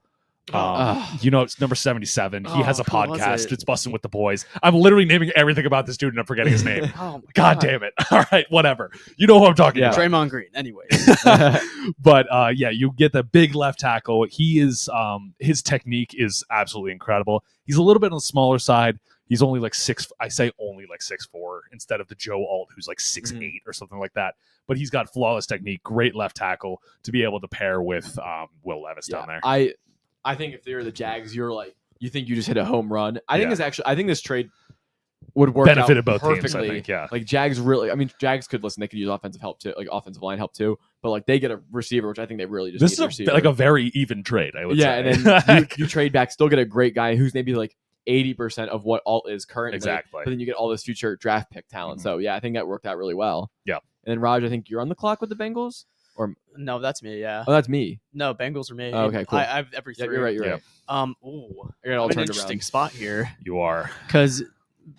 It's number 77. He has a podcast. It's Busting with the Boys. I'm literally naming everything about this dude and I'm forgetting his name. God damn it. All right, whatever. You know who I'm talking about. Draymond Green. Anyways. But you get the big left tackle. He is his technique is absolutely incredible. He's a little bit on the smaller side. He's only like 6'4" instead of the Joe Alt who's like 6'8" or something like that. But he's got flawless technique, great left tackle to be able to pair with Will Levis down there. I think if they're the Jags, you think you just hit a home run. I think this trade would work benefited out both perfectly. teams, I think, Like Jags Jags could they could use offensive help too, like offensive line help too. But like they get a receiver, which I think they really just need a receiver. Like a very even trade, I would say. Yeah, and then you trade back, still get a great guy who's maybe like 80% of what Alt is currently. Exactly. But then you get all this future draft pick talent. So yeah, I think that worked out really well. Yeah. And then Raj, I think you're on the clock with the Bengals. Or no, that's me. Yeah. Oh, that's me. No, Bengals are me. Oh, okay, cool. I have every three. Yeah, you're right. You're right. I'm an interesting spot here You are because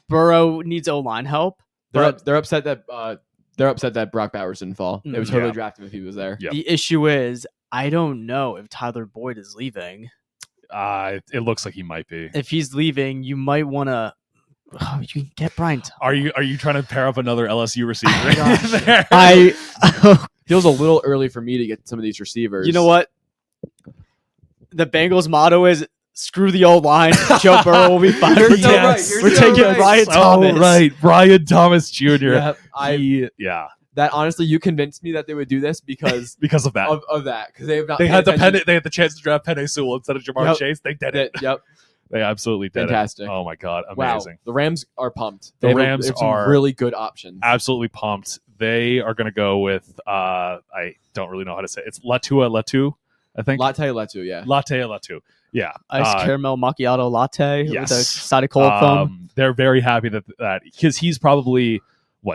Burrow needs O-line help, They're upset that Brock Bowers didn't fall. It was totally Yeah. drafted if he was there. Yep. The issue is, I don't know if Tyler Boyd is leaving. It looks like he might be. If he's leaving, you might want to. Oh, you can get Brian. Are you trying to pair up another LSU receiver? I. Feels a little early for me to get some of these receivers. You know what? The Bengals' motto is "Screw the old line." Joe Burrow will be fine. You're so right. We're You're so taking right. Brian Oh, Thomas. right, Brian Thomas Jr. Yep, That honestly, you convinced me that they would do this because because of that. of that, because they have not. They paid had attention. they had the chance to draft Penei Sewell instead of Jamar Yep. Chase. They did it. Yep, They absolutely did fantastic. it. Oh my god, Wow, amazing! the Rams are pumped. The They Rams have some are really good options. Absolutely pumped. They are going to go with I don't really know how to say it. It's Latu, I think. Latte Letu, yeah. Latu. Yeah. Iced caramel macchiato latte with a yes. side of cold foam. They're very happy that because he's probably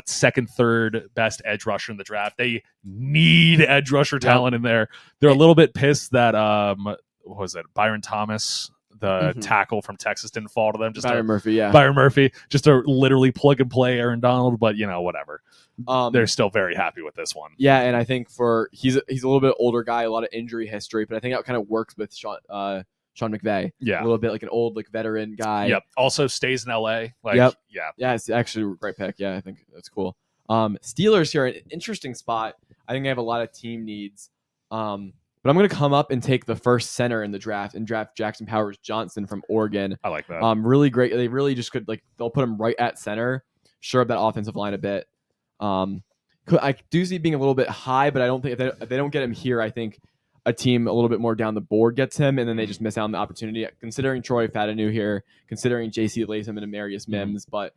second, third best edge rusher in the draft. They need edge rusher talent in there. They're a little bit pissed that what was it? Byron Thomas, the tackle from Texas, didn't fall to them. Just Byron Murphy, yeah. Byron Murphy, just a literally plug and play Aaron Donald, but whatever. They're still very happy with this one. Yeah, and I think he's a little bit older guy, a lot of injury history, but I think that kind of works with Sean McVay. Yeah. A little bit like an old veteran guy. Yep. Also stays in LA. Yep. Yeah. Yeah, it's actually a great pick. Yeah, I think that's cool. Steelers here, an interesting spot. I think they have a lot of team needs. But I'm going to come up and take the first center in the draft and draft Jackson Powers Johnson from Oregon. I like that. Really great. They really just could they'll put him right at center, shore up that offensive line a bit. I do see it being a little bit high, but I don't think if they don't get him here, I think a team a little bit more down the board gets him, and then they just miss out on the opportunity. Considering Troy Fatanou here, considering J.C. Latham and Amarius Mims, but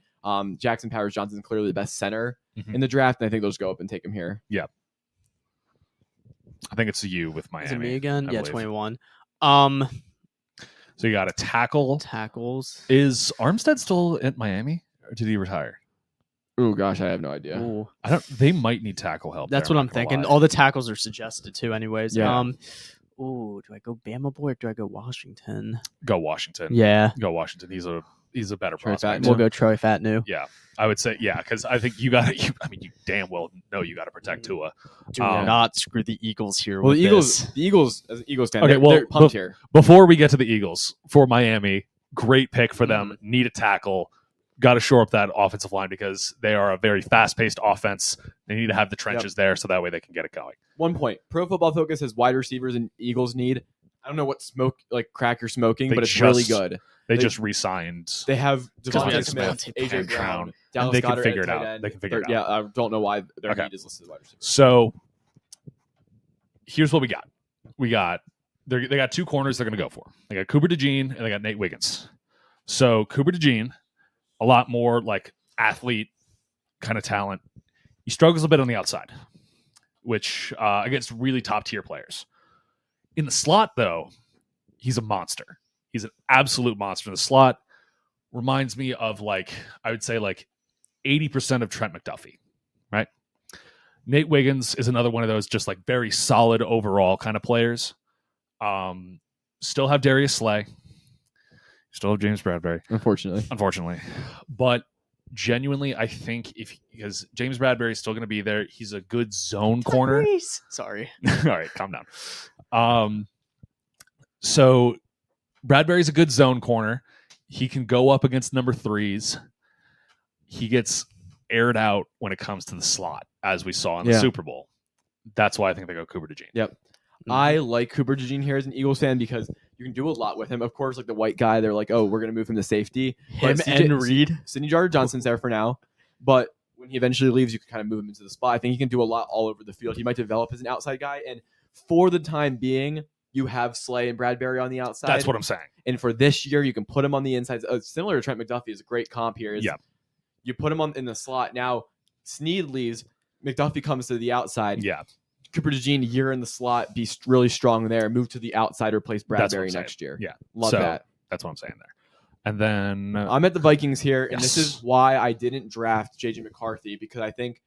Jackson Powers Johnson is clearly the best center in the draft, and I think they'll just go up and take him here. Yeah. I think it's you with Miami. Is it me again? I Yeah, believe. 21. So you got a tackle. Tackles. Is Armstead still at Miami, or did he retire? Oh gosh, I have no idea. Ooh. I don't. They might need tackle help. That's there, what I'm I'm not gonna thinking. lie. All the tackles are suggested too, anyways. Yeah. Do I go Bama boy or do I go Washington? Go Washington. Yeah. Go Washington. He's a better Troy prospect. Fatanou. We'll go Troy Fatanou. Yeah, I would say because I think you got to. I mean, you damn well know you got to protect Tua. Do Um, not screw the Eagles here. Well, with the Eagles, this. as an Eagles fan, Okay, they're pumped here. Before we get to the Eagles, for Miami, great pick for them. Need a tackle. Got to shore up that offensive line because they are a very fast-paced offense. They need to have the trenches there so that way they can get it going. 1 point. Pro Football Focus has wide receivers and Eagles need. I don't know what crack you're smoking, They but it's just- really good. They just re-signed. They have Because we Devontae had Smith, Devontae AJ and Brown, Brown, Dallas and they can Goedert figure at it out. tight end. They can figure it Yeah, I don't know why their Okay. need is listed as wide receiver. So here's what we got. They got two corners they're going to go for. They got Cooper DeJean and they got Nate Wiggins. So Cooper DeJean, a lot more athlete kind of talent. He struggles a bit on the outside, which against really top tier players. In the slot, though, he's a monster. He's an absolute monster in the slot. Reminds me of I would say 80% of Trent McDuffie, right? Nate Wiggins is another one of those just very solid overall kind of players. Still have Darius Slay. Still have James Bradbury, unfortunately. But genuinely, I think because James Bradbury is still going to be there, he's a good zone corner. Sorry. All right, calm down. So Bradbury's a good zone corner. He can go up against number threes. He gets aired out when it comes to the slot, as we saw in the Super Bowl. That's why I think they go Cooper DeJean. Yep. I like Cooper DeJean here as an Eagles fan because you can do a lot with him. Of course, the white guy, they're like, oh, we're going to move him to safety. Him But and Reed. Sidney Johnson-Johnson's there for now. But when he eventually leaves, you can kind of move him into the spot. I think he can do a lot all over the field. He might develop as an outside guy. And for the time being, you have Slay and Bradbury on the outside. That's what I'm saying. And for this year, you can put him on the inside. Similar to Trent McDuffie is a great comp here. You put him in the slot. Now, Snead leaves. McDuffie comes to the outside. Yeah. Cooper DeJean, year in the slot, be really strong there. Move to the outside, replace Bradbury That's what I'm next year. Yeah. Love So, that. That's what I'm saying there. And then I'm at the Vikings here, and this Yes. is why I didn't draft JJ McCarthy, because I think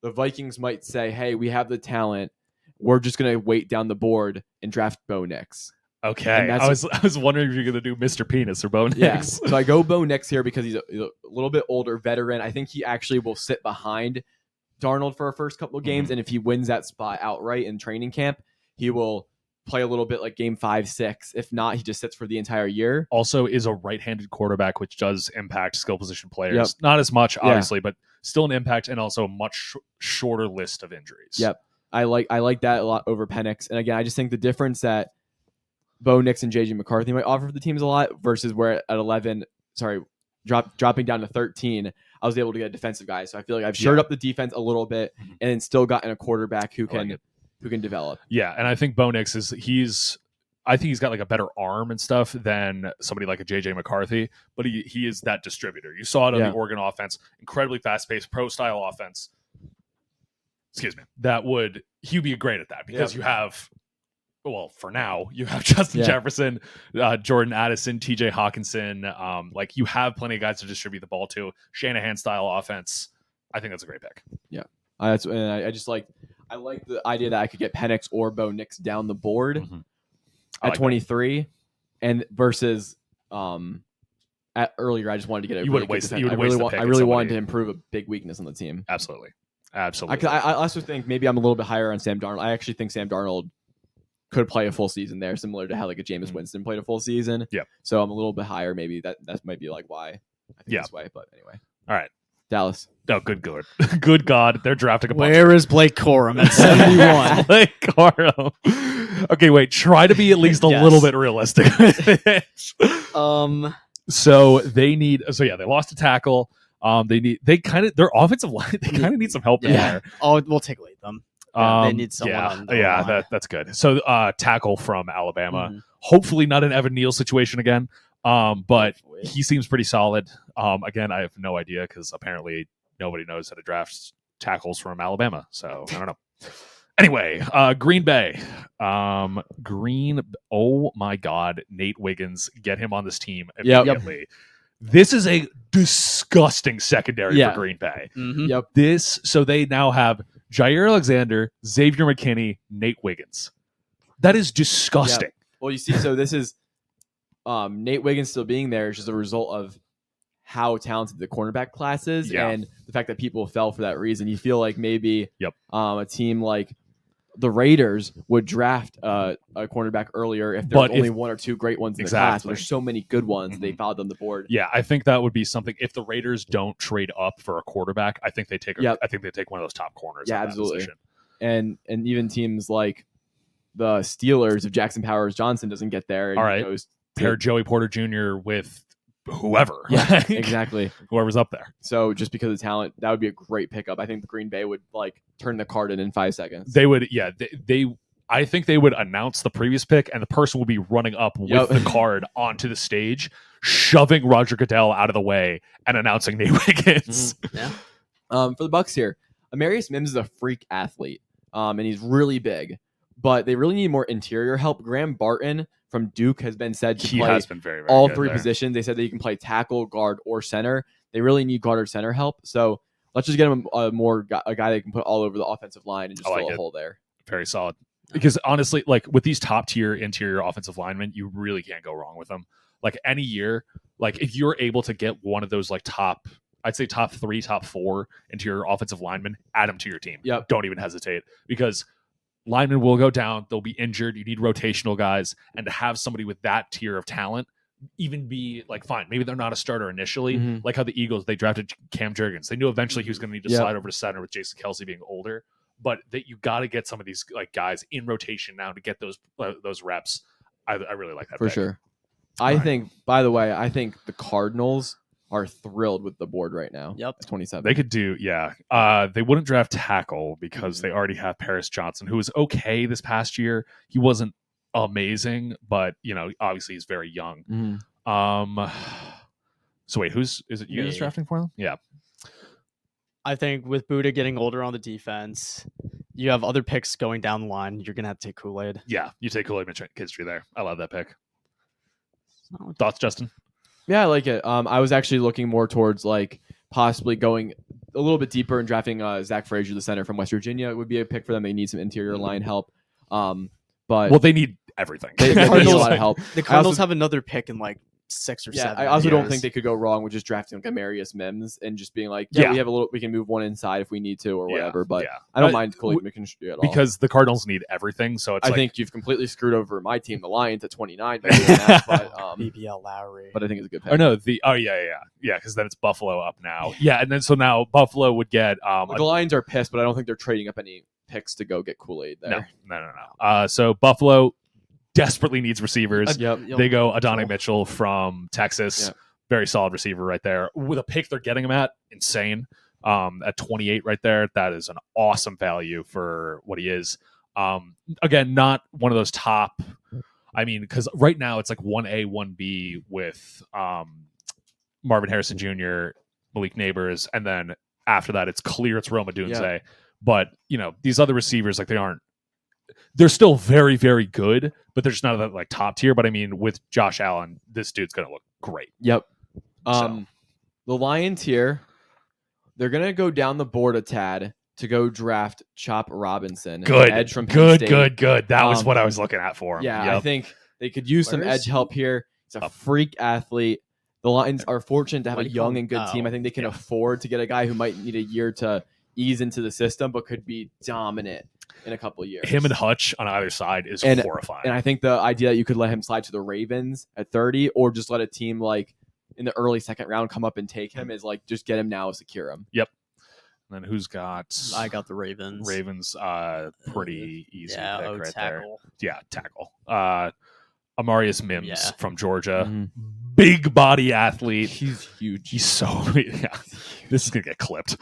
the Vikings might say, hey, we have the talent. We're just going to wait down the board and draft Bo Nix. Okay, And that's- I was wondering if you're gonna do Mr. Penis or Bo Nix. Yeah. So I go Bo Nix here because he's a little bit older, veteran. I think he actually will sit behind Darnold for our first couple of games, and if he wins that spot outright in training camp, he will play a little bit like game 5, 6. If not, he just sits for the entire year. Also is a right-handed quarterback, which does impact skill position players. Not as much, obviously, but still an impact, and also a much shorter list of injuries. Yep. I like that a lot over Penix. And again, I just think the difference that Bo Nix and JJ McCarthy might offer the teams a lot versus where at 11, dropping down to 13, I was able to get a defensive guy. So I feel like I've shored up the defense a little bit and then still gotten a quarterback who can develop. Yeah, and I think Bo Nix I think he's got like a better arm and stuff than somebody like a JJ McCarthy, but he is that distributor. You saw it on the Oregon offense, incredibly fast-paced, pro-style offense. Excuse me. He'd be great at that because you have, well, for now, you have Justin Jefferson, Jordan Addison, TJ Hawkinson. Like you have plenty of guys to distribute the ball to. Shanahan-style offense. I think that's a great pick. Yeah. I like the idea that I could get Penix or Bo Nix down the board at 23, and versus at earlier, I just wanted to get it. You would waste. You would I really wanted to improve a big weakness on the team. Absolutely. I also think maybe I'm a little bit higher on Sam Darnold. I actually think Sam Darnold could play a full season there, similar to how like a Jameis Winston played a full season. Yeah. So I'm a little bit higher. Maybe that might be like why I think this way. But anyway. All right. Dallas. Oh, good God. Good God. They're drafting a bunch. Where is Blake Corum at 71? Blake Corum. Okay, wait. Try to be at least a little bit realistic. So they lost a tackle. Their offensive line, they kind of need some help in there. Oh, we'll take away them. They need someone. That's good. So tackle from Alabama. Hopefully not an Evan Neal situation again. But he seems pretty solid. Again, I have no idea because apparently nobody knows how to draft tackles from Alabama. So I don't know. Anyway, Green Bay. Oh my God, Nate Wiggins, get him on this team immediately. Yep. This is a disgusting secondary for Green Bay. So they now have Jair Alexander, Xavier McKinney, Nate Wiggins. That is disgusting. Yep. Well, you see, so this is Nate Wiggins still being there is just a result of how talented the cornerback class is and the fact that people fell for that reason. You feel like maybe a team like the Raiders would draft a cornerback earlier if there's only one or two great ones in the class. But there's so many good ones they fouled on the board. Yeah, I think that would be something. If the Raiders don't trade up for a quarterback, I think they take. I think they take one of those top corners. Yeah, absolutely. And even teams like the Steelers, if Jackson Powers Johnson doesn't get there, all right, pair Joey Porter Jr. with whoever. Yeah, exactly. Whoever's up there. So just because of talent, that would be a great pickup. I think the Green Bay would turn the card in 5 seconds. They would, I think they would announce the previous pick, and the person would be running up with the card onto the stage, shoving Roger Goodell out of the way, and announcing Nate Wiggins. For the Bucs here, Amarius Mims is a freak athlete, and he's really big, but they really need more interior help. Graham Barton from Duke has been said to play very all three positions. They said that he can play tackle, guard, or center. They really need guard or center help. So let's just get him a guy that can put all over the offensive line and just fill a hole there. Very solid. Because honestly, like with these top tier interior offensive linemen, you really can't go wrong with them. Like any year, like if you're able to get one of those like top 3, top 4 interior offensive linemen, add them to your team. Yep. Don't even hesitate because linemen will go down. They'll be injured. You need rotational guys. And to have somebody with that tier of talent even be like, fine, maybe they're not a starter initially. Like how the Eagles, they drafted Cam Jurgens. They knew eventually he was going to need to slide over to center with Jason Kelce being older. But that you got to get some of these like guys in rotation now to get those reps. I really like that for pick. Sure. I think the Cardinals are thrilled with the board right now. Yep. At 27. They could do, they wouldn't draft tackle because they already have Paris Johnson, who was okay this past year. He wasn't amazing, but obviously he's very young. So wait, is it you that's drafting for them? Yeah. I think with Buddha getting older on the defense, you have other picks going down the line. You're gonna have to take Kool-Aid. Yeah, you take Kool-Aid McKinstry there. I love that pick. Thoughts, Justin? Yeah, I like it. I was actually looking more towards like possibly going a little bit deeper and drafting Zach Frazier, the center from West Virginia. It would be a pick for them. They need some interior line help. But they need everything. They need a Cardinals- lot of help. The Cardinals have another pick in like 6 or 7. I also don't years. think they could go wrong with just drafting like Amarius Mims and just being like, Yeah. we can move one inside if we need to or whatever. But yeah. I don't But mind Khalid McKinstry at all. because the Cardinals need everything. So it's I like, think you've completely screwed over my team, the Lions, at 29. by doing that, BBL Lowry. but I think it's a good pick. or no, because then it's Buffalo up now. Yeah, and then so now Buffalo would get Like, the Lions are pissed, but I don't think they're trading up any picks to go get Kool-Aid there. no. So Buffalo desperately needs receivers. Yep. They go Adonai Mitchell from Texas. Yeah. Very solid receiver right there. With a pick they're getting him at, insane. At 28 right there, that is an awesome value for what he is. Again, not one of those top. I mean, because right now it's like 1A, 1B with Marvin Harrison Jr., Malik Neighbors, and then after that it's clear it's Roma Dunze. Yeah. But these other receivers, like they're still very, very good, but they're just not that like top tier. But I mean, with Josh Allen, this dude's gonna look great. Yep. So. The Lions here, they're gonna go down the board a tad to go draft Chop Robinson, Good, edge from Penn State. good. That was Um, what I was looking at for him. Yeah, Yep. I think they could use some Where is edge help here. He's a freak athlete. The Lions are fortunate to have What a do you call young him? and good team. I think they can afford to get a guy who might need a year to ease into the system, but could be dominant in a couple of years. Him and Hutch on either side is And- horrifying. And I think the idea that you could let him slide to the Ravens at 30 or just let a team like in the early second round come up and take him is like just get him now, secure him. And then who's got? I got the Ravens. Ravens. Pretty easy Yeah, pick right tackle. there. Yeah, tackle. Amarius Mims Yeah. from Georgia, Mhm. big body athlete. He's huge. He's so yeah. This is gonna get clipped.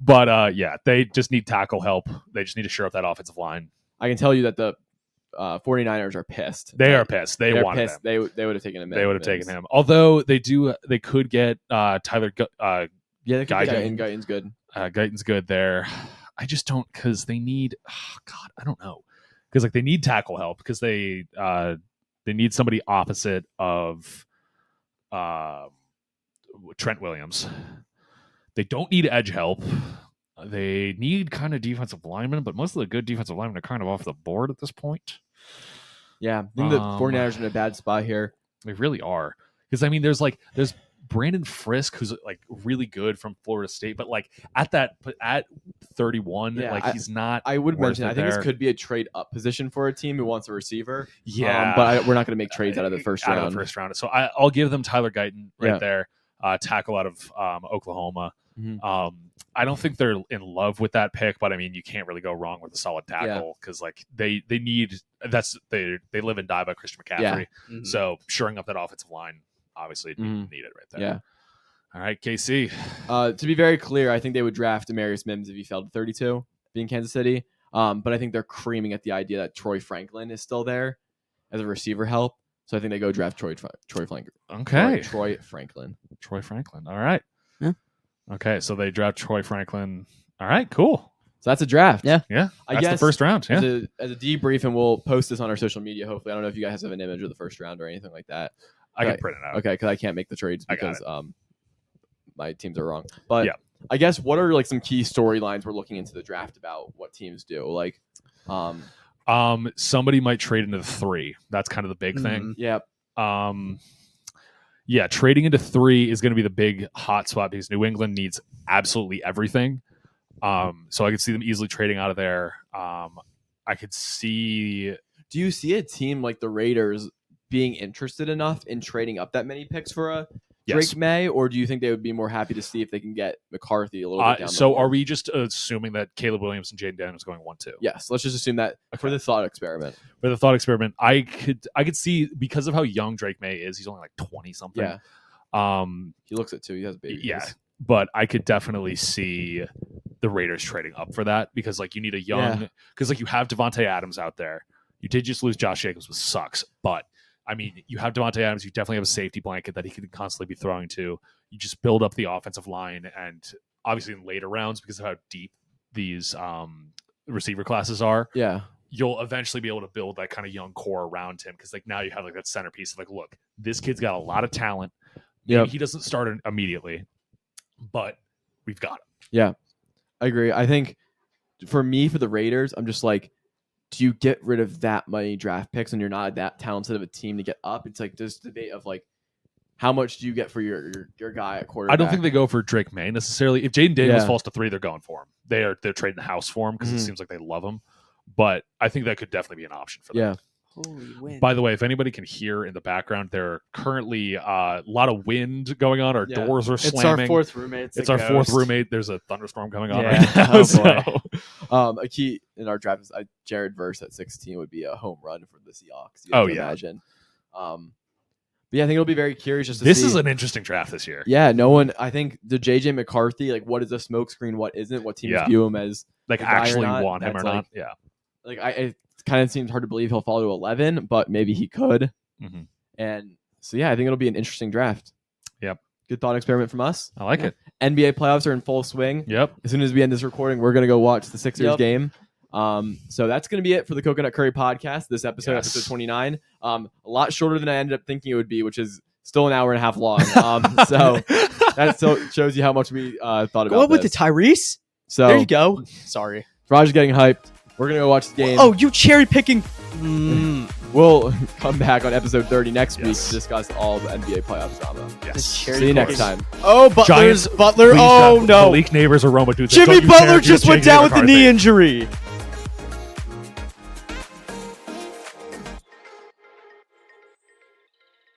But they just need tackle help. They just need to shore up that offensive line. I can tell you that the 49ers are pissed. They are pissed. They They're wanted pissed. him. They would have taken him. They would have taken him. Although they could get Tyler. Yeah, they could Guyton. get Guyton's good. Guyton's good there. I just don't because they need. God, I don't know because like they need tackle help because they need somebody opposite of Trent Williams. They don't need edge help. They need kind of defensive linemen, but most of the good defensive linemen are kind of off the board at this point. Yeah, I think the Um, 49ers are in a bad spot here. They really are. Because I mean, there's Brandon Frisk, who's like really good from Florida State, but like at 31, Yeah, like he's not. I would worth mention, it I think this there. could be a trade up position for a team who wants a receiver. Yeah, But we're not going to make trades out of the first out round. of the first round. So I'll give them Tyler Guyton right Yeah. there, tackle out of Oklahoma. Mhm. I don't think they're in love with that pick, but I mean, you can't really go wrong with a solid tackle because like they need they live and die by Christian McCaffrey. Mhm. So shoring up that offensive line, obviously Mhm. need it right there. Yeah. All right, KC. To be very clear, I think they would draft Amarius Mims if he fell to 32, being Kansas City. But I think they're creaming at the idea that Troy Franklin is still there as a receiver help. So I think they go draft Troy Franklin. Okay, Troy Franklin. Troy Franklin. All right. Yeah. Okay, so they draft Troy Franklin. All right, cool. So that's a draft. Yeah. Yeah, I that's the guess first round. Yeah, As a debrief, and we'll post this on our social media. Hopefully, I don't know if you guys have an image of the first round or anything like that. I can okay. print it out. Okay, because I can't make the trades I got because my teams are wrong. But Yeah. I guess what are like some key storylines we're looking into the draft about what teams do? Like, Somebody might trade into the 3. That's kind of the big thing. yeah, Yeah, trading into 3 is going to be the big hot spot because New England needs absolutely everything. So I could see them easily trading out of there. I could see. do you see a team like the Raiders being interested enough in trading up that many picks for a Drake Yes. May, or do you think they would be more happy to see if they can get McCarthy a little bit down the So board? are we just assuming that Caleb Williams and Jaden Daniels going 1-2? Yes, let's just assume that for Okay. the thought experiment. For the thought experiment, I could see because of how young Drake May is. He's only like 20 something. Yeah, he looks it too. He has a baby. Yeah, face. but I could definitely see the Raiders trading up for that because like you need a young because like you have Devontae Adams out there. You did just lose Josh Jacobs, which sucks, but I mean you have Devontae Adams. You definitely have a safety blanket that he can constantly be throwing to. You just build up the offensive line, and obviously in later rounds because of how deep these receiver classes are, Yeah. you'll eventually be able to build that kind of young core around him because like now you have like that centerpiece of like, look, this kid's got a lot of talent. Maybe Yep. he doesn't start immediately, but we've got him. Yeah, I agree. I think for me, for the Raiders, I'm just like, do you get rid of that many draft picks when you're not that talented of a team to get up? It's like this debate of like, how much do you get for your guy at quarterback? I don't think they go for Drake May necessarily. If Jaden Daniels Yeah. falls to 3, they're going for him. They're trading the house for him because it Mhm. seems like they love him. But I think that could definitely be an option for them. Yeah. Holy win. By the way, if anybody can hear in the background, there are currently a lot of wind going on. Our Yeah. doors are It's slamming. our fourth roommate. It's our fourth roommate. There's a thunderstorm coming on Yeah. right now. Oh, so- A key in our draft is Jared Verse at 16 would be a home run for the Seahawks. You Oh, have to yeah. Imagine. But yeah, I think it'll be very curious just to this see. is an interesting draft this year. Yeah, no one. I think the JJ McCarthy, like, what is a smokescreen? What isn't? What teams Yeah. view him as? Like the guy or actually not, want him or that's not. like- Yeah. Like, it kind of seems hard to believe he'll fall to 11, but maybe he could. Mhm. And so yeah, I think it'll be an interesting draft. Yep. Good thought experiment from us. I like it. NBA playoffs are in full swing. Yep. As soon as we end this recording, we're gonna go watch the Sixers Yep. game. So that's gonna be it for the Coconut Curry podcast. This episode, Yes. episode 29. A lot shorter than I ended up thinking it would be, which is still an hour and a half long. So that still shows you how much we thought about Go up with the this. Tyrese. So There you go. Sorry. Raj is getting hyped. We're gonna go watch the game. Oh, you cherry picking. We'll come back on episode 30 next week Yes. to discuss all the NBA playoffs drama. Yes. cherry See you next picking. time. Oh, Butler. Please, Oh, no. Malik Neighbors or Roma dudes. Jimmy Don't you Butler dare just give went JJ down with a McCarthy. knee injury.